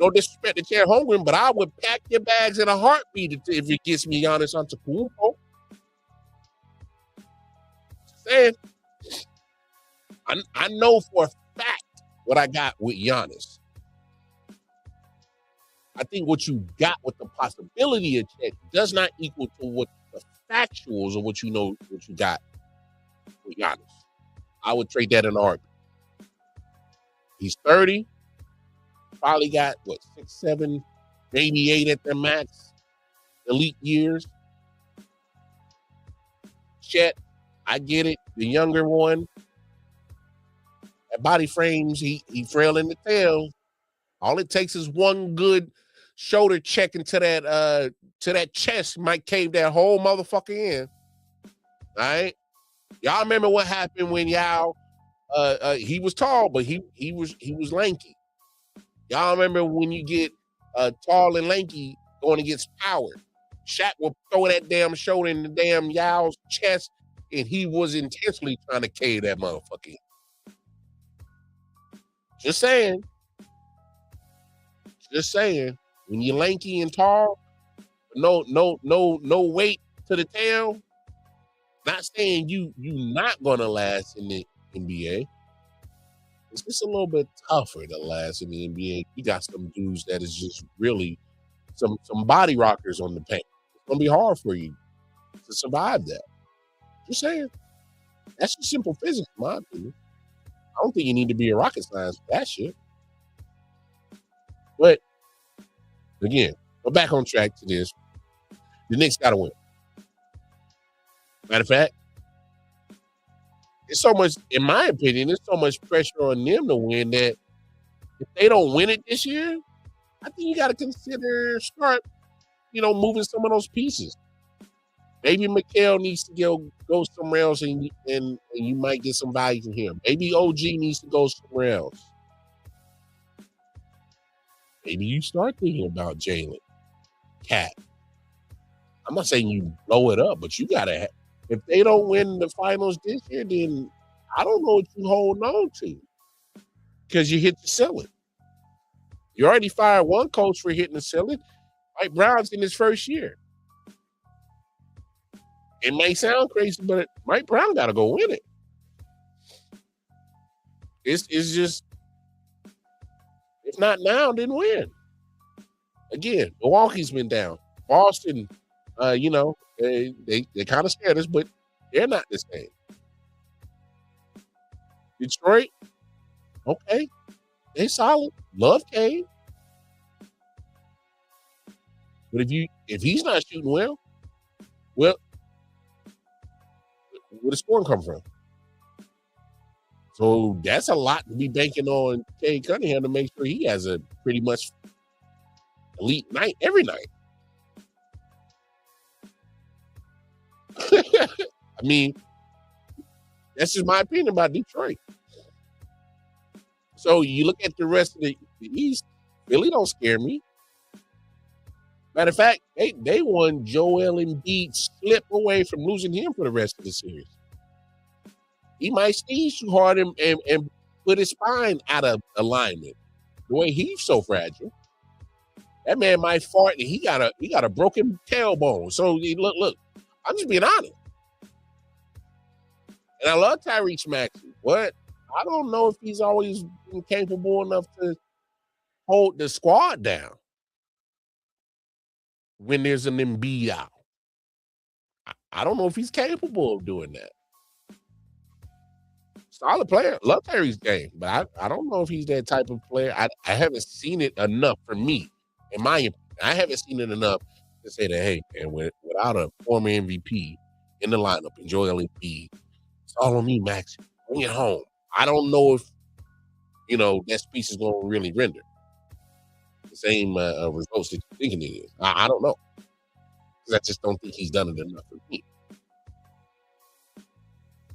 No disrespect to Chad Holmgren, but I would pack your bags in a heartbeat if it gets me Giannis Antetokounmpo. Just saying. I know for a fact what I got with Giannis. I think what you got with the possibility of Chet does not equal to what the factuals of what you know what you got with Giannis. I would trade that in a heartbeat. He's 30. Probably got, 6, 7, maybe 8 at their max. Elite years. Chet, I get it. The younger one. That body frames, he frail in the tail. All it takes is one good shoulder check into that chest, might cave that whole motherfucker in. All right? Y'all remember what happened when Yao he was tall, but he was lanky. Y'all remember when you get tall and lanky going against power. Shaq will throw that damn shoulder in the damn Yao's chest, and he was intentionally trying to cave that motherfucker in. Just saying. Just saying. When you're lanky and tall, no weight to the tail. Not saying you not gonna last in the NBA. It's just a little bit tougher to last in the NBA. You got some dudes that is just really some body rockers on the paint. It's gonna be hard for you to survive that. Just saying. That's just simple physics, in my opinion. I don't think you need to be a rocket science for that shit. But again, we're back on track to this. The Knicks got to win. Matter of fact, it's so much, in my opinion, there's so much pressure on them to win that if they don't win it this year, I think you got to consider moving some of those pieces. Maybe Mikal needs to go somewhere else, and you might get some value from him. Maybe OG needs to go somewhere else. maybe you start thinking about Jalen, Cat. I'm not saying you blow it up, but you gotta. If they don't win the finals this year, then I don't know what you hold on to because you hit the ceiling. You already fired one coach for hitting the ceiling. Mike Brown's in his first year. It may sound crazy, but Mike Brown got to go win it. It's just, if not now, then when? Again, Milwaukee's been down. Boston, they kind of scared us, but they're not the same. Detroit, okay, they solid. Love Cade. But if he's not shooting well, where the scoring come from? So that's a lot to be banking on Cade Cunningham to make sure he has a pretty much elite night every night. I mean, that's just my opinion about Detroit. So you look at the rest of the East, Philly don't scare me. Matter of fact, they won Joel Embiid slip away from losing him for the rest of the series. He might sneeze too hard and put his spine out of alignment. The way he's so fragile, that man might fart and he got a broken tailbone. So look, I'm just being honest. And I love Tyrese Maxey, but I don't know if he's always been capable enough to hold the squad down when there's an Embiid out. I don't know if he's capable of doing that. Solid player. Love Terry's game, but I don't know if he's that type of player. I haven't seen it enough for me. In my opinion, I haven't seen it enough to say that, hey, man, without a former MVP in the lineup and Joel Embiid, it's all on me, Max. Bring it home. I don't know if, that piece is going to really render the same results that you're thinking it is. I don't know. Because I just don't think he's done it enough for me.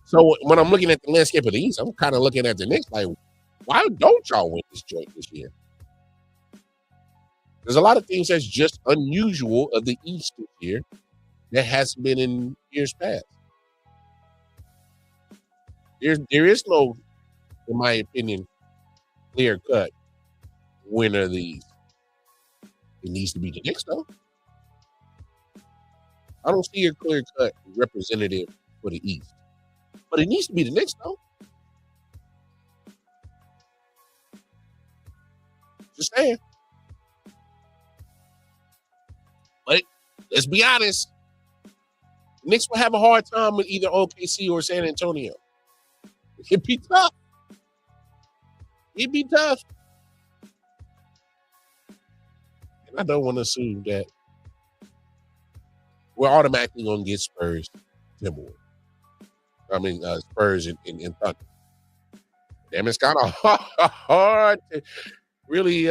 So when I'm looking at the landscape of the East, I'm kind of looking at the Knicks like, why don't y'all win this joint this year? There's a lot of things that's just unusual of the East this year that hasn't been in years past. There is no, in my opinion, clear-cut winner of the East. It needs to be the Knicks, though. I don't see a clear-cut representative for the East. But it needs to be the Knicks, though. Just saying. But let's be honest. The Knicks will have a hard time with either OKC or San Antonio. It'd be tough. It'd be tough. And I don't want to assume that we're automatically going to get Spurs, Timberwolves. Spurs in Thunder. Damn, it's kind of hard to really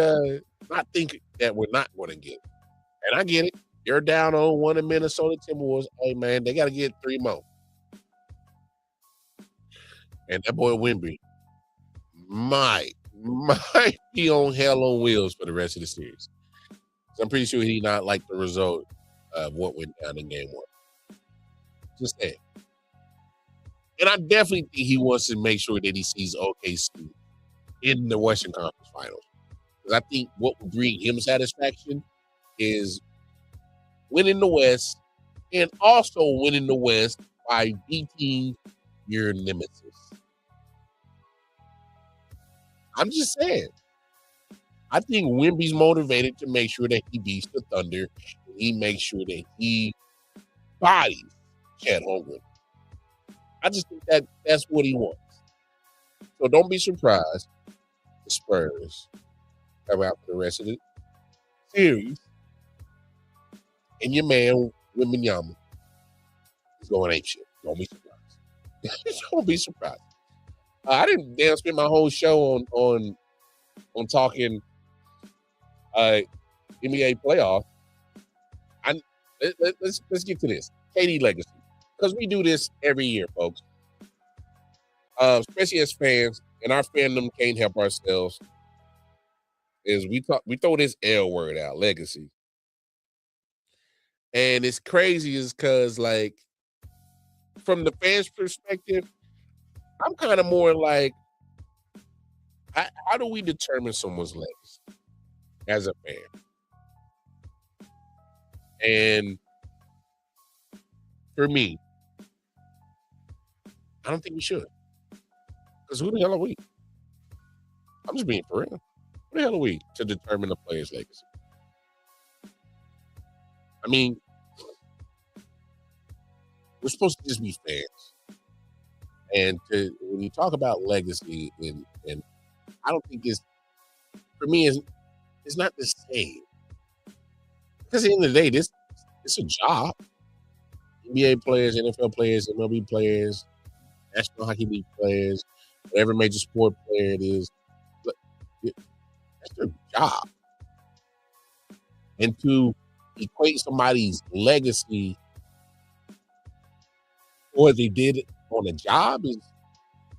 not think that we're not going to get it. And I get it. You're down on one of Minnesota Timberwolves. Hey, man, they got to get 3 more. And that boy Wemby might be on hell on wheels for the rest of the series. So I'm pretty sure he not like the result of what went down in game 1. Just saying. And I definitely think he wants to make sure that he sees OKC in the Western Conference Finals. Because I think what would bring him satisfaction is winning the West and also winning the West by beating your nemesis. I'm just saying. I think Wemby's motivated to make sure that he beats the Thunder. And he makes sure that he bodies Chet Holmgren. I just think that's what he wants. So don't be surprised the Spurs come out for the rest of the series. And your man, Wembanyama, is going ape shit. Don't be surprised. Don't be surprised. I didn't spend my whole show on talking NBA playoff. Let's get to this. KD legacy. Because we do this every year, folks. Especially as fans, and our fandom can't help ourselves. is we throw this L word out, legacy. And it's crazy is because, like, from the fans' perspective, I'm kind of more like, how do we determine someone's legacy as a fan? And for me, I don't think we should. Because who the hell are we? I'm just being for real. Who the hell are we to determine a player's legacy? I mean, we're supposed to just be fans. And when you talk about legacy, and I don't think for me, it's not the same. Because at the end of the day, it's a job. NBA players, NFL players, MLB players, National Hockey League players, whatever major sport player it is, that's their job. And to equate somebody's legacy or what they did on a job is,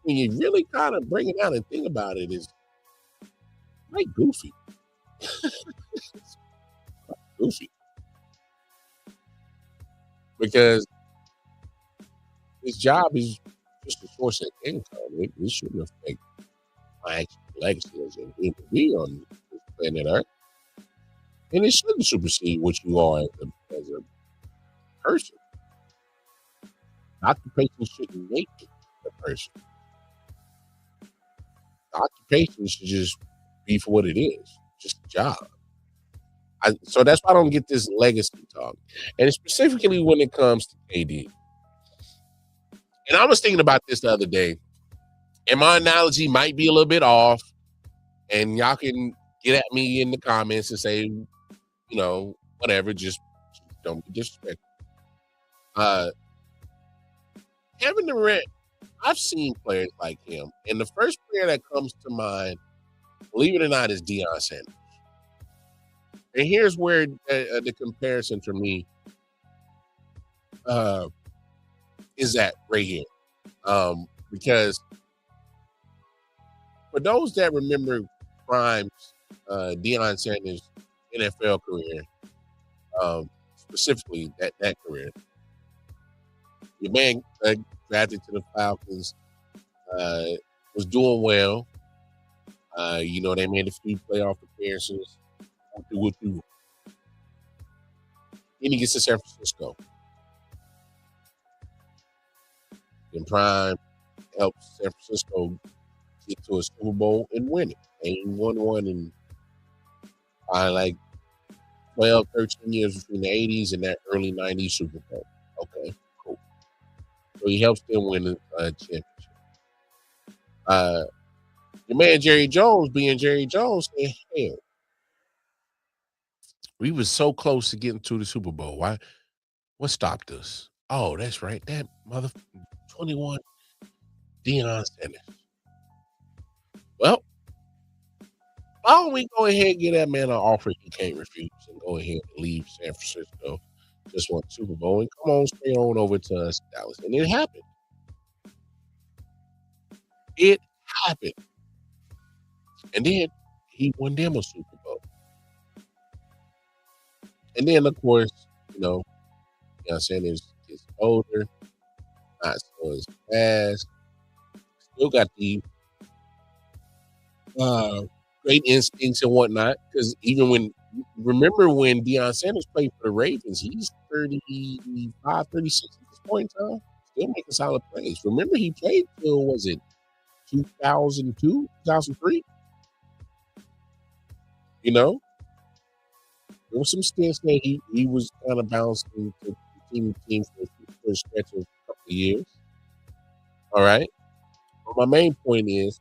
when you really kind of bring it down and think about it, is quite goofy. Goofy. Because his job is just a source of income. It shouldn't affect my actual legacy as a human being on this planet Earth. And it shouldn't supersede what you are as a person. Occupation shouldn't make you a person. Occupation should just be for what it is, just a job. So that's why I don't get this legacy talk. And specifically when it comes to KD. And I was thinking about this the other day, and my analogy might be a little bit off, and y'all can get at me in the comments and say, whatever, just don't be disrespectful. Kevin Durant, I've seen players like him, and the first player that comes to mind, believe it or not, is Deion Sanders. And here's where the comparison for me is at right here. Because for those that remember Prime's Deion Sanders NFL career, specifically that career, your man drafted to the Falcons, was doing well. They made a few playoff appearances. Then he gets to San Francisco. And Prime helps San Francisco get to a Super Bowl and win it. And he won one in like 12, 13 years between the 80s and that early 90s Super Bowl. Okay, cool. So he helps them win a championship. Your man Jerry Jones, being Jerry Jones, said, hell, we was so close to getting to the Super Bowl. Why? What stopped us? Oh, that's right. That mother 21 Deion Sanders. Well, why don't we go ahead and get that man an offer he can't refuse and go ahead and leave San Francisco, just won the Super Bowl, and come on straight on over to us, Dallas. And it happened. It happened. And then he won them a Super Bowl. And then, of course, Deion Sanders gets older, not so as fast, still got the great instincts and whatnot. Because remember when Deion Sanders played for the Ravens, he's 35, 36 at this point in time, still making solid plays. Remember, he played till, was it 2002, 2003? There was some stints that he was kind of bouncing to team for a stretch of a couple of years. All right. But my main point is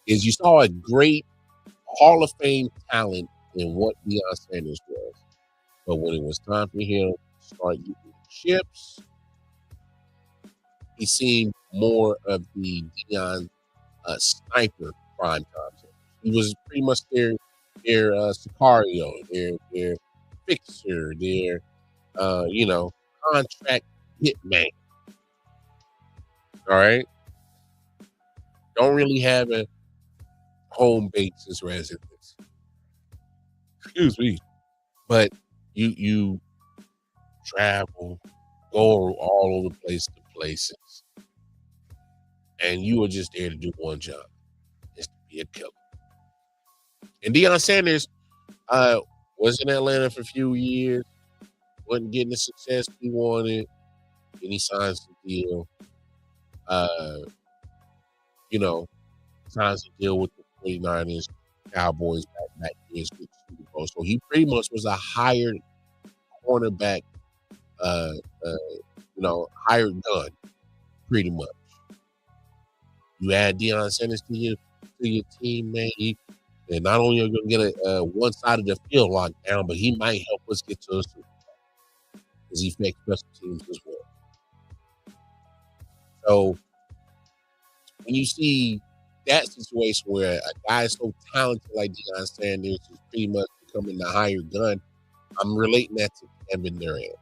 you saw a great Hall of Fame talent in what Deion Sanders was. But when it was time for him to start getting chips, he seemed more of the Deion sniper prime time. He was pretty much their Sicario, their fixer, their contract hitman. All right. Don't really have a home bases residence. Excuse me. But you travel, go all over the place to places, and you were just there to do one job, is to be a killer. And Deion Sanders was in Atlanta for a few years, wasn't getting the success he wanted, and he signs the deal. Signs the deal with the 49ers, Cowboys back years with Super Bowl. So he pretty much was a hired cornerback, hired gun, pretty much. You add Deion Sanders to your team, man, and not only are you going to get a one side of the field locked down, but he might help us get to a Super Bowl because he affects special teams as well. So when you see that situation where a guy so talented like Deion Sanders is pretty much becoming the hired gun, I'm relating that to Kevin Durant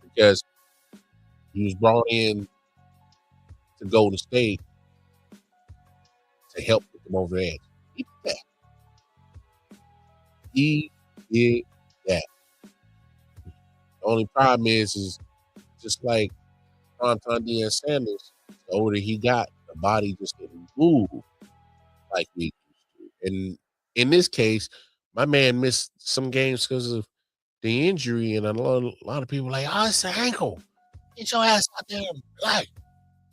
because he was brought in to Golden State to help put them over the edge. He did that. He did that. The only problem is just like primetime Deion Sanders, the older he got, the body just didn't move like we used to. And in this case, my man missed some games because of the injury, and a lot of people were like, oh, it's an ankle. Get your ass out there and play.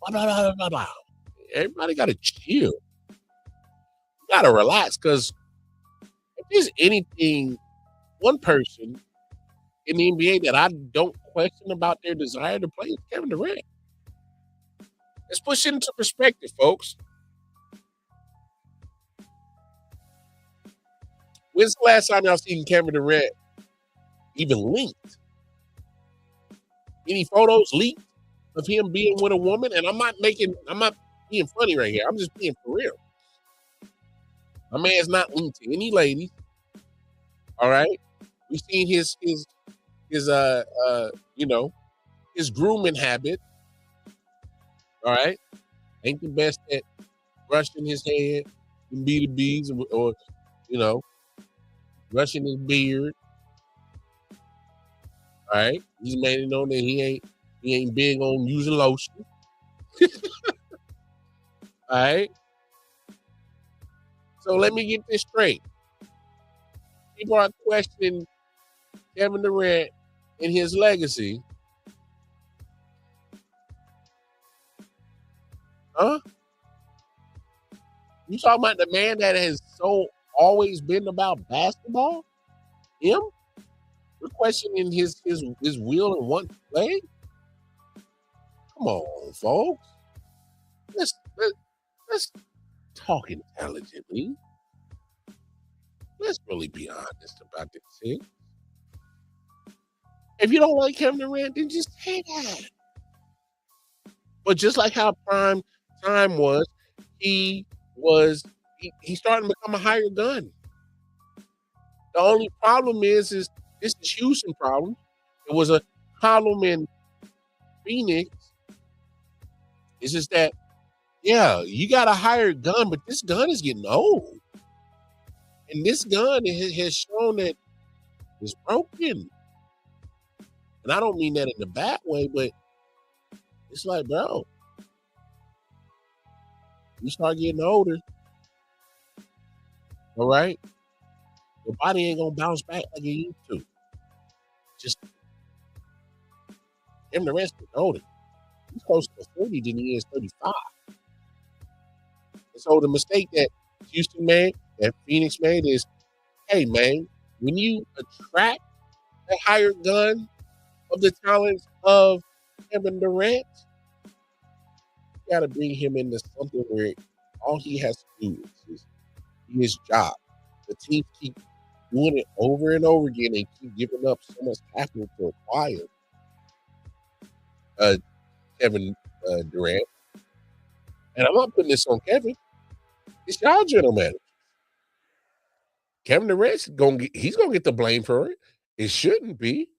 Blah, blah, blah, blah, blah. Everybody got to chill. You got to relax because if there's anything, one person in the NBA that I don't question about their desire to play is Kevin Durant. Let's push it into perspective, folks. When's the last time y'all seen Kevin Durant even linked? Any photos leaked of him being with a woman? And I'm not being funny right here. I'm just being for real. My man's not linked to any ladies. All right. We've seen his grooming habit. All right. Ain't the best at brushing his head and B2Bs or brushing his beard. All right. He's made it known that he ain't big on using lotion. All right. So let me get this straight. People are questioning Kevin Durant and his legacy. Huh? You talking about the man that has always been about basketball? Him? We're questioning his will and want to play? Come on, folks. Let's talk intelligently. Let's really be honest about this thing. If you don't like Kevin Durant, then just say that. But just like how prime time was, he starting to become a hired gun. The only problem is this is Houston problem. It was a problem in Phoenix. It's just that, yeah, you got a hired gun, but this gun is getting old. And this gun has shown that it's broken. And I don't mean that in a bad way, but it's like, bro, you start getting older, all right? Your body ain't gonna bounce back like it used to. Just him, the rest getting older. He's closer to 40 than he is 35. And so the mistake that Houston made, that Phoenix made is, hey, man, when you attract a hired gun of the talents of Kevin Durant, you got to bring him into something where all he has to do is his job. The team keep doing it over and over again and keep giving up so much capital to acquire Kevin Durant. And I'm not putting this on Kevin. It's y'all general manager. Kevin Durant's he's gonna get the blame for it. It shouldn't be.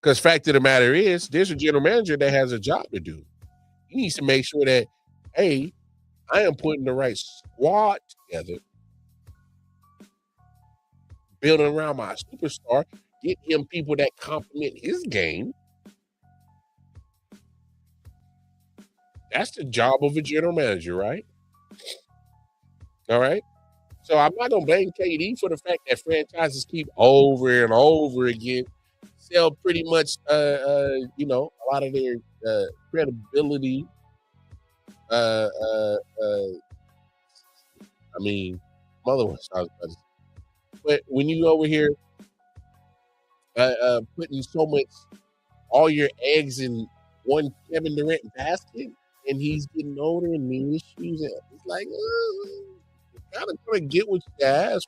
Because fact of the matter is, there's a general manager that has a job to do. He needs to make sure that, hey, I am putting the right squad together, building around my superstar, get him people that complement his game. That's the job of a general manager, right? All right. So I'm not gonna blame KD for the fact that franchises keep over and over again sell pretty much, a lot of their credibility. I mean, mother was I was about to say. But when you over here putting so much, all your eggs in one Kevin Durant basket, and he's getting older and knee issues, and it's like, you gotta kind of get what you ask.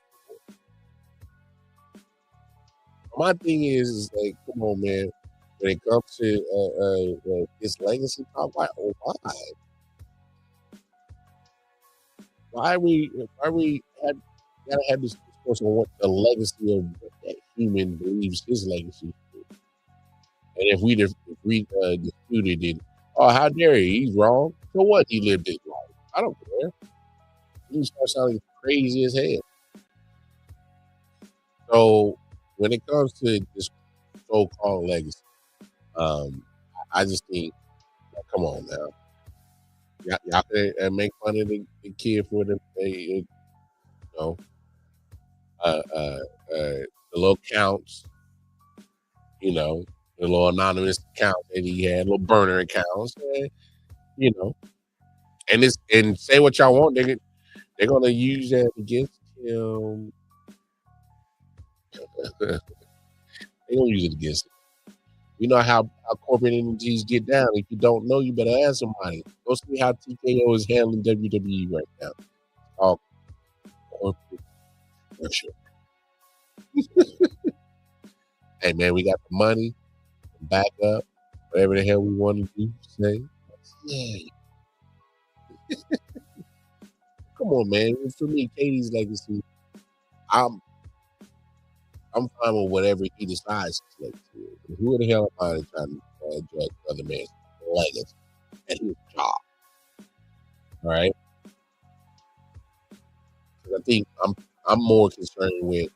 My thing is like, come on, man. When it comes to his legacy talk, why we gotta have this discussion on what the legacy of what that human believes his legacy is? And if we disputed it, oh, how dare he? He's wrong. So what? He lived his life. I don't care. You start sounding crazy as hell. So when it comes to this so-called legacy, I just think, come on now, y'all can make fun of the kid for the the little counts, the little anonymous account that he had, little burner accounts, and say what y'all want, they're gonna use that against him. They're gonna use it against him. You know how corporate entities get down. If you don't know, you better ask somebody. Go see how TKO is handling WWE right now. All corporate pressure. Hey man, we got the money, back up, whatever the hell we want to do. Say, yeah. Come on, man. For me, Katie's legacy, I'm fine with whatever he decides to legacy is. Who the hell am I trying to judge other man's legacy and his job? All right. Because I think I'm more concerned with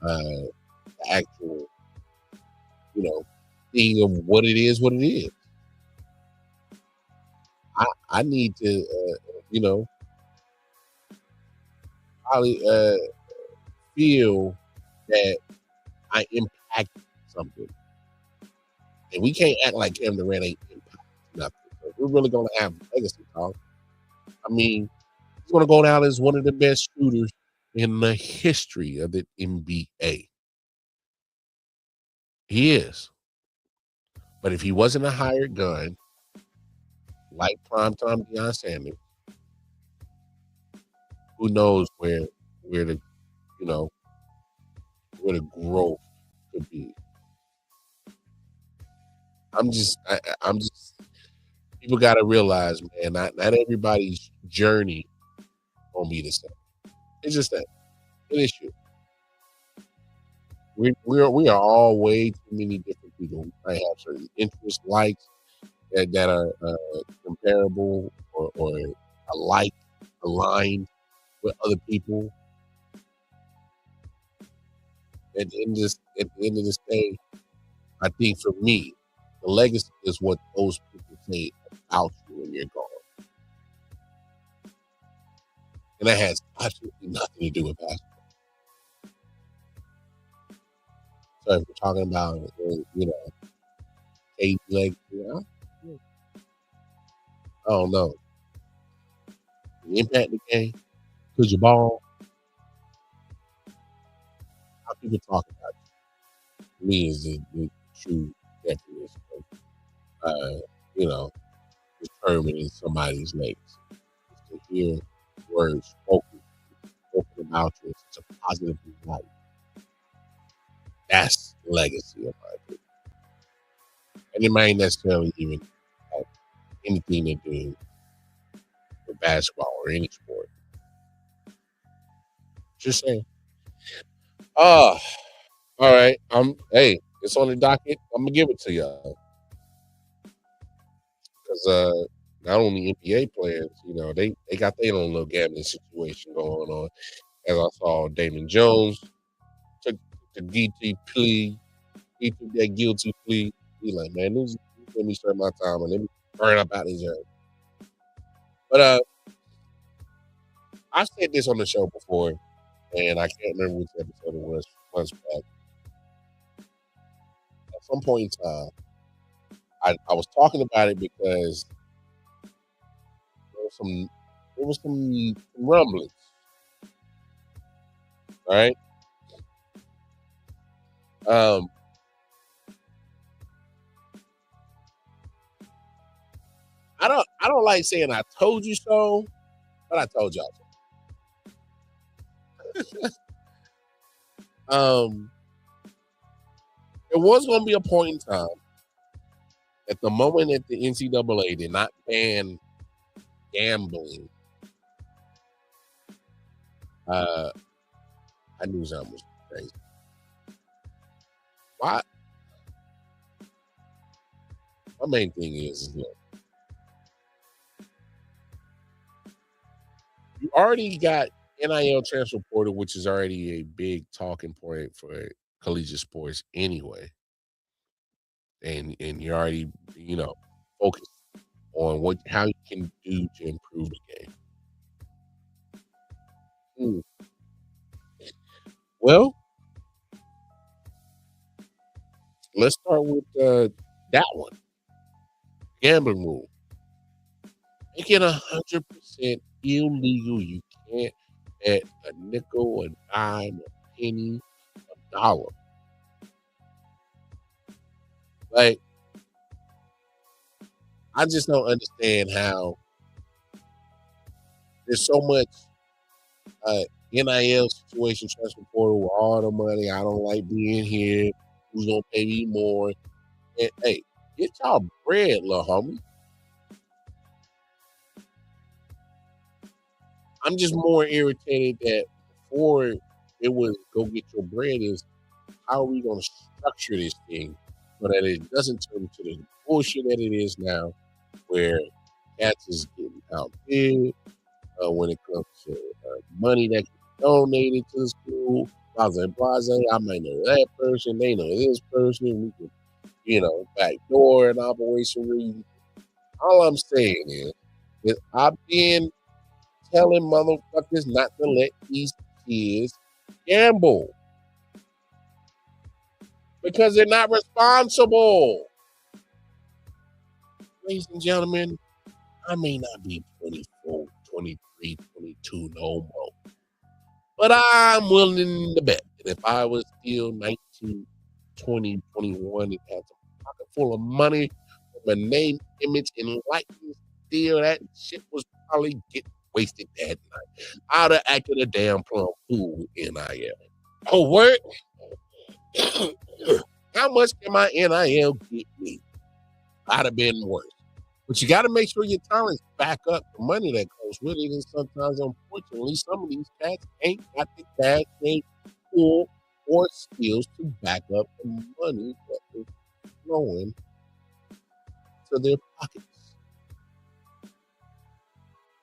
the actual, thing of what it is. I need to, probably feel that I impacted something. And we can't act like Kevin Durant ain't impacted nothing. So we're really going to have legacy talk. I mean, he's going to go down as one of the best shooters in the history of the NBA. He is. But if he wasn't a hired gun, like primetime Deion Sanders, who knows where the where the growth could be. I'm just people got to realize, man, not everybody's journey gonna be the same. It's just that an issue. We are all way too many different people. We might have certain interests, likes that are comparable or alike, aligned with other people. At the end of this day, I think for me, the legacy is what those people say about you when you're gone. And that has absolutely nothing to do with basketball. So if we're talking about, KD legacy, I don't know. The impact the game, could you ball? How people talk about it, to me, is the true definition of, determining somebody's legacy. To hear words spoken about you in such a positive light. That's the legacy of my opinion. And it might necessarily even have anything to do with basketball or any sport. Just saying. All right. Hey, it's on the docket. I'm gonna give it to y'all. Because not only NBA players, you know, they got their own little gambling situation going on. As I saw Damon Jones took the guilty plea, he took that guilty plea. He like, man, this let me serve my time and let me burn up out his ass. But I've said this on the show before, and I can't remember which episode it was months back. At some point in time, I was talking about it because there was some rumblings. All right. I don't like saying I told you so, but I told y'all so. There was going to be a point in time at the moment that the NCAA did not ban gambling. I knew something was crazy. Why? My main thing is look, you already got NIL transfer portal, which is already a big talking point for collegiate sports anyway. And you're already, you know, focused on how you can do to improve the game. Well, let's start with that one. Gambling rule. Make it 100% illegal. You can't bet a nickel, a dime, a penny, a dollar. Like, I just don't understand how there's so much NIL situation, transfer portal with all the money. I don't like being here. Who's gonna pay me more? And hey, get y'all bread, little homie. I'm just more irritated that before it was go get your bread is how are we gonna structure this thing so that it doesn't turn into the bullshit that it is now, where cats is getting outbid when it comes to money that can be donated to the school. Blase, I might know that person, they know this person. We can, you know, backdoor an operation read. All I'm saying is I've been telling motherfuckers not to let these kids gamble because they're not responsible. Ladies and gentlemen, I may not be 24, 23, 22 no more, but I'm willing to bet that if I was still 19, 20, 21 and had a pocket full of money with my name, image, and likeness, still that shit was probably getting wasted that night. I'd have acted a damn plum fool with NIL. Oh, what? How much can my NIL get me? I'd have been worse. But you got to make sure your talents back up the money that goes with it. And sometimes, unfortunately, some of these cats ain't got the cash, ain't pull or skills to back up the money that is flowing to their pockets.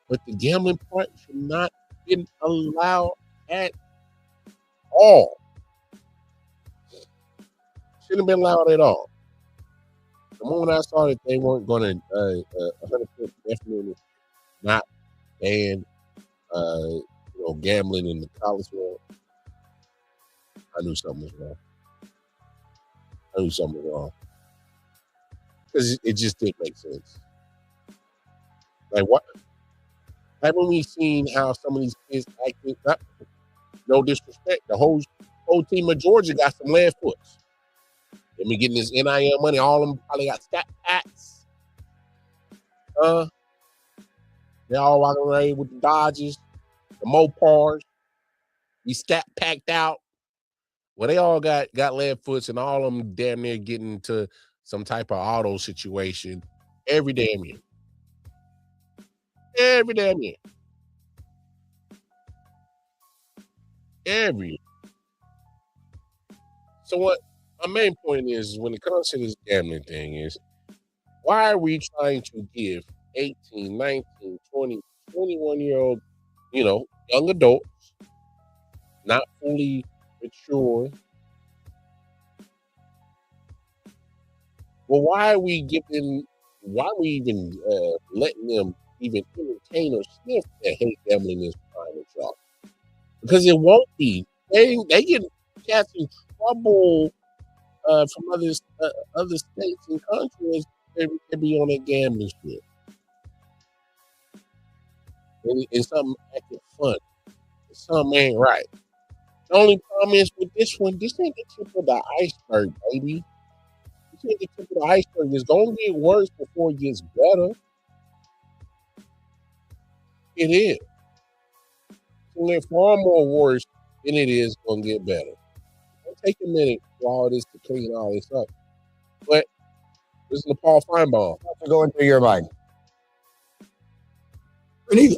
But the gambling part should not be allowed at all. Shouldn't have been allowed at all. The moment I saw that they weren't going to 100% definitely not ban gambling in the college world, I knew something was wrong. Because it just didn't make sense. Like what? Haven't we seen how some of these kids acted? No disrespect. The whole team of Georgia got some left foots. Let me getting this NIL money. All of them probably got stat packs. They all walking around with the Dodgers, the Mopars. We stat packed out. Well, they all got left foots, and all of them damn near getting into some type of auto situation every damn year. Every damn year. Every year. So what my main point is when it comes to this gambling thing is, why are we trying to give 18, 19, 20, 21-year-old, young adults, not fully mature. Well, why are we even letting them even entertain or sniff that hate gambling is prime y'all? Because it won't be. They get cats in trouble from other states and countries. They be on that gambling shit. And something acting fun. Something ain't right. The only problem is with this one, this ain't the tip of the iceberg, baby. This ain't the tip of the iceberg. It's gonna get worse before it gets better. It is. It's gonna get far more worse than it is gonna get better. It'll take a minute for all this to clean all this up. But listen to Paul Feinbaum. To go into your mind.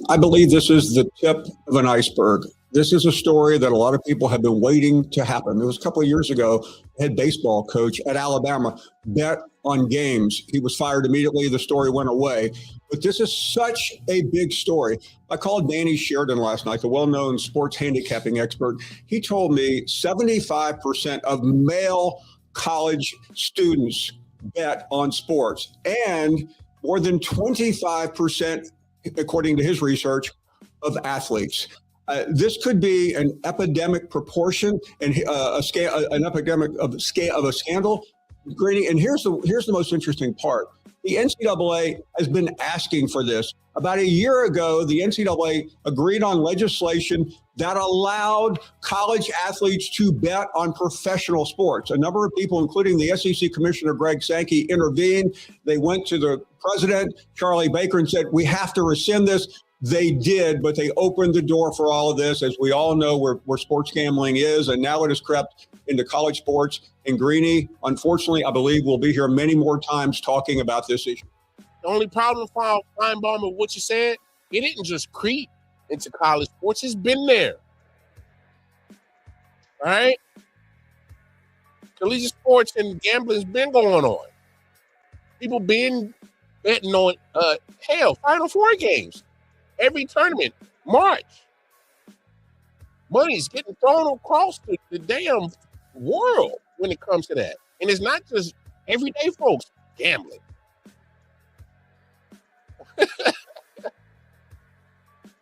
I believe this is the tip of an iceberg. This is a story that a lot of people have been waiting to happen. It was a couple of years ago, head baseball coach at Alabama bet on games. He was fired immediately. The story went away. But this is such a big story. I called Danny Sheridan last night, the well-known sports handicapping expert. He told me 75% of male college students bet on sports, and more than 25%, according to his research, of athletes. This could be an epidemic proportion and an epidemic of a scandal. Greeny, and here's the most interesting part. The NCAA has been asking for this. About a year ago, the NCAA agreed on legislation that allowed college athletes to bet on professional sports. A number of people, including the SEC Commissioner Greg Sankey, intervened. They went to the president, Charlie Baker, and said, we have to rescind this. They did, but they opened the door for all of this, as we all know where sports gambling is, and now it has crept into college sports. And Greeny, unfortunately, I believe we'll be here many more times talking about this issue. The only problem, Feinbaum, with what you said, it didn't just creep into college sports. It's been there. All right? Collegiate sports and gambling's been going on. People been betting on, Final Four games. Every tournament, March. Money's getting thrown across the damn world when it comes to that. And it's not just everyday folks gambling.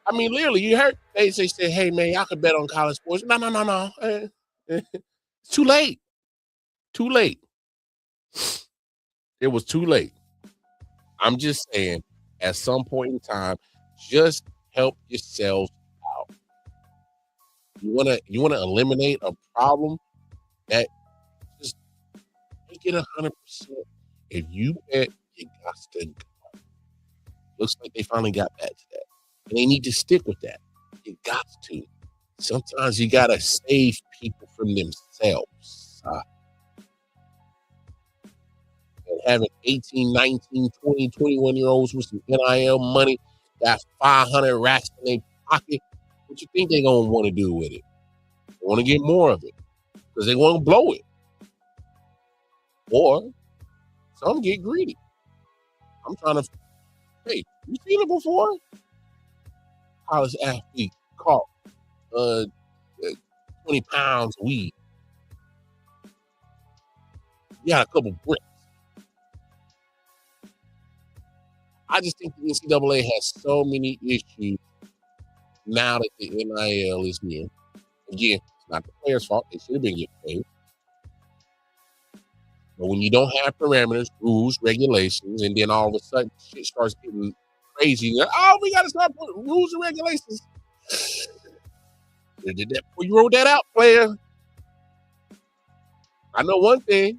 I mean, literally, you heard they say, hey, man, y'all can bet on college sports. No. It's too late. Too late. It was too late. I'm just saying, at some point in time, just help yourselves out. You wanna eliminate a problem that just make it 100%. If you bet, you got to go. Looks like they finally got back to that. And they need to stick with that. You got to. Sometimes you gotta save people from themselves. And having 18, 19, 20, 21-year-olds with some NIL money, got 500 racks in their pocket, what you think they're going to want to do with it? They want to get more of it because they want to blow it. Or some get greedy. I'm trying to, hey, you seen it before? College athlete caught 20 pounds of weed. You got a couple bricks. I just think the NCAA has so many issues now that the NIL is here. Again, it's not the players' fault. They should have been getting paid. But when you don't have parameters, rules, regulations, and then all of a sudden shit starts getting crazy, we got to start putting rules and regulations. They did that before you wrote that out, player. I know one thing.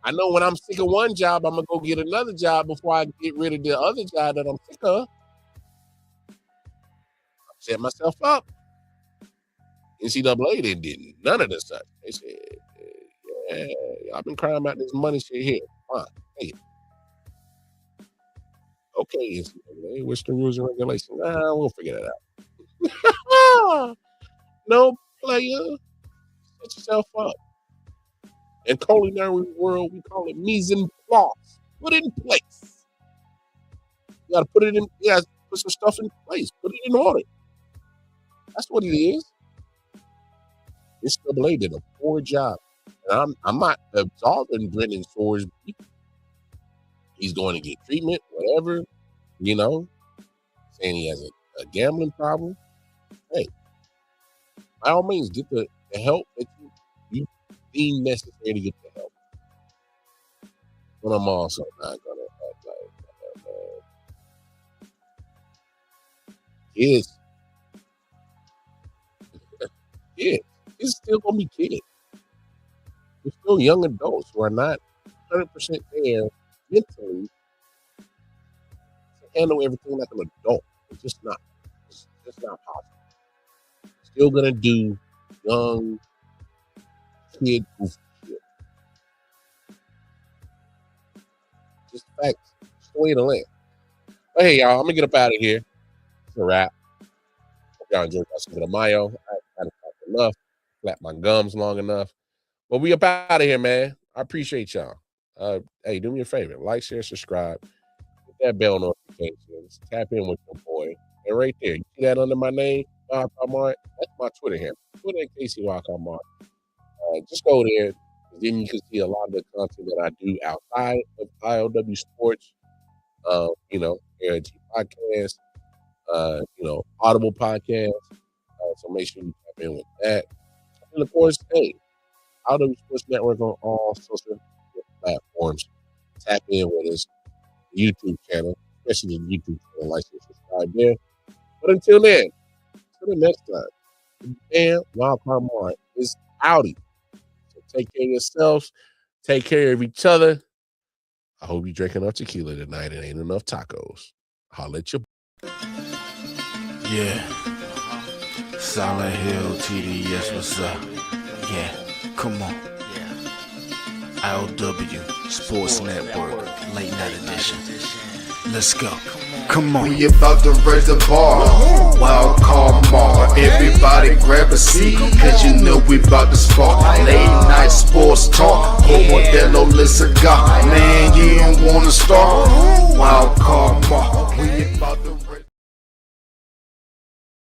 I know when I'm sick of one job, I'm going to go get another job before I get rid of the other job that I'm sick of. I set myself up. NCAA, they did none of this stuff. They said, yeah, I've been crying about this money shit here. Fine, take it. Okay, NCAA, what's the rules and regulations? We'll figure that out. No, player. Set yourself up. In culinary world, we call it mise en place. Put it in place. You gotta put it in. You gotta put some stuff in place. Put it in order. That's what it is. NCAA did a poor job. And I'm not absolving Brendan Shores. He's going to get treatment, whatever, you know, saying he has a gambling problem. Hey, by all means, get the help that you deem necessary to get the help. But I'm also not going to act like kids. Kids. It's still going to be kids. They're still young adults who are not 100% there mentally to handle everything like an adult. It's just not. It's just not possible. Still gonna do young kid goofy shit. Just facts. Just the way to land. But hey, y'all, I'm gonna get up out of here. It's a wrap. Hope y'all enjoyed watching the Mayo. I haven't talked enough. Flap my gums long enough. But we up out of here, man. I appreciate y'all. Hey, do me a favor. Like, share, subscribe. Hit that bell notifications. Tap in with your boy. And right there, you see that under my name, Wildcard Mart? That's my Twitter handle. Twitter at Casey Wildcard Mart. Just go there. Then you can see a lot of the content that I do outside of I.O.W. sports. You know, ARG podcast, you know, Audible podcast. So make sure you tap in with that. And of course, hey, I.O.W. Sports Network on all social platforms. Tap in with us. YouTube channel, especially the YouTube channel. Like and subscribe there. But until then, until the next time, and Wildcard Mart is outie. So take care of yourselves. Take care of each other. I hope you drink enough tequila tonight and ain't enough tacos. Holla at you. Yeah. Silent Hill TD, yes, what's up? Yeah, come on. I.O.W. Sports Network, late night edition. Let's go. Come on. We about to raise the bar. Wildcard Mart. Everybody grab a seat, cause you know we about to spark. Late night sports talk. Modelo, let's go. Man, you don't wanna start. Wildcard Mart.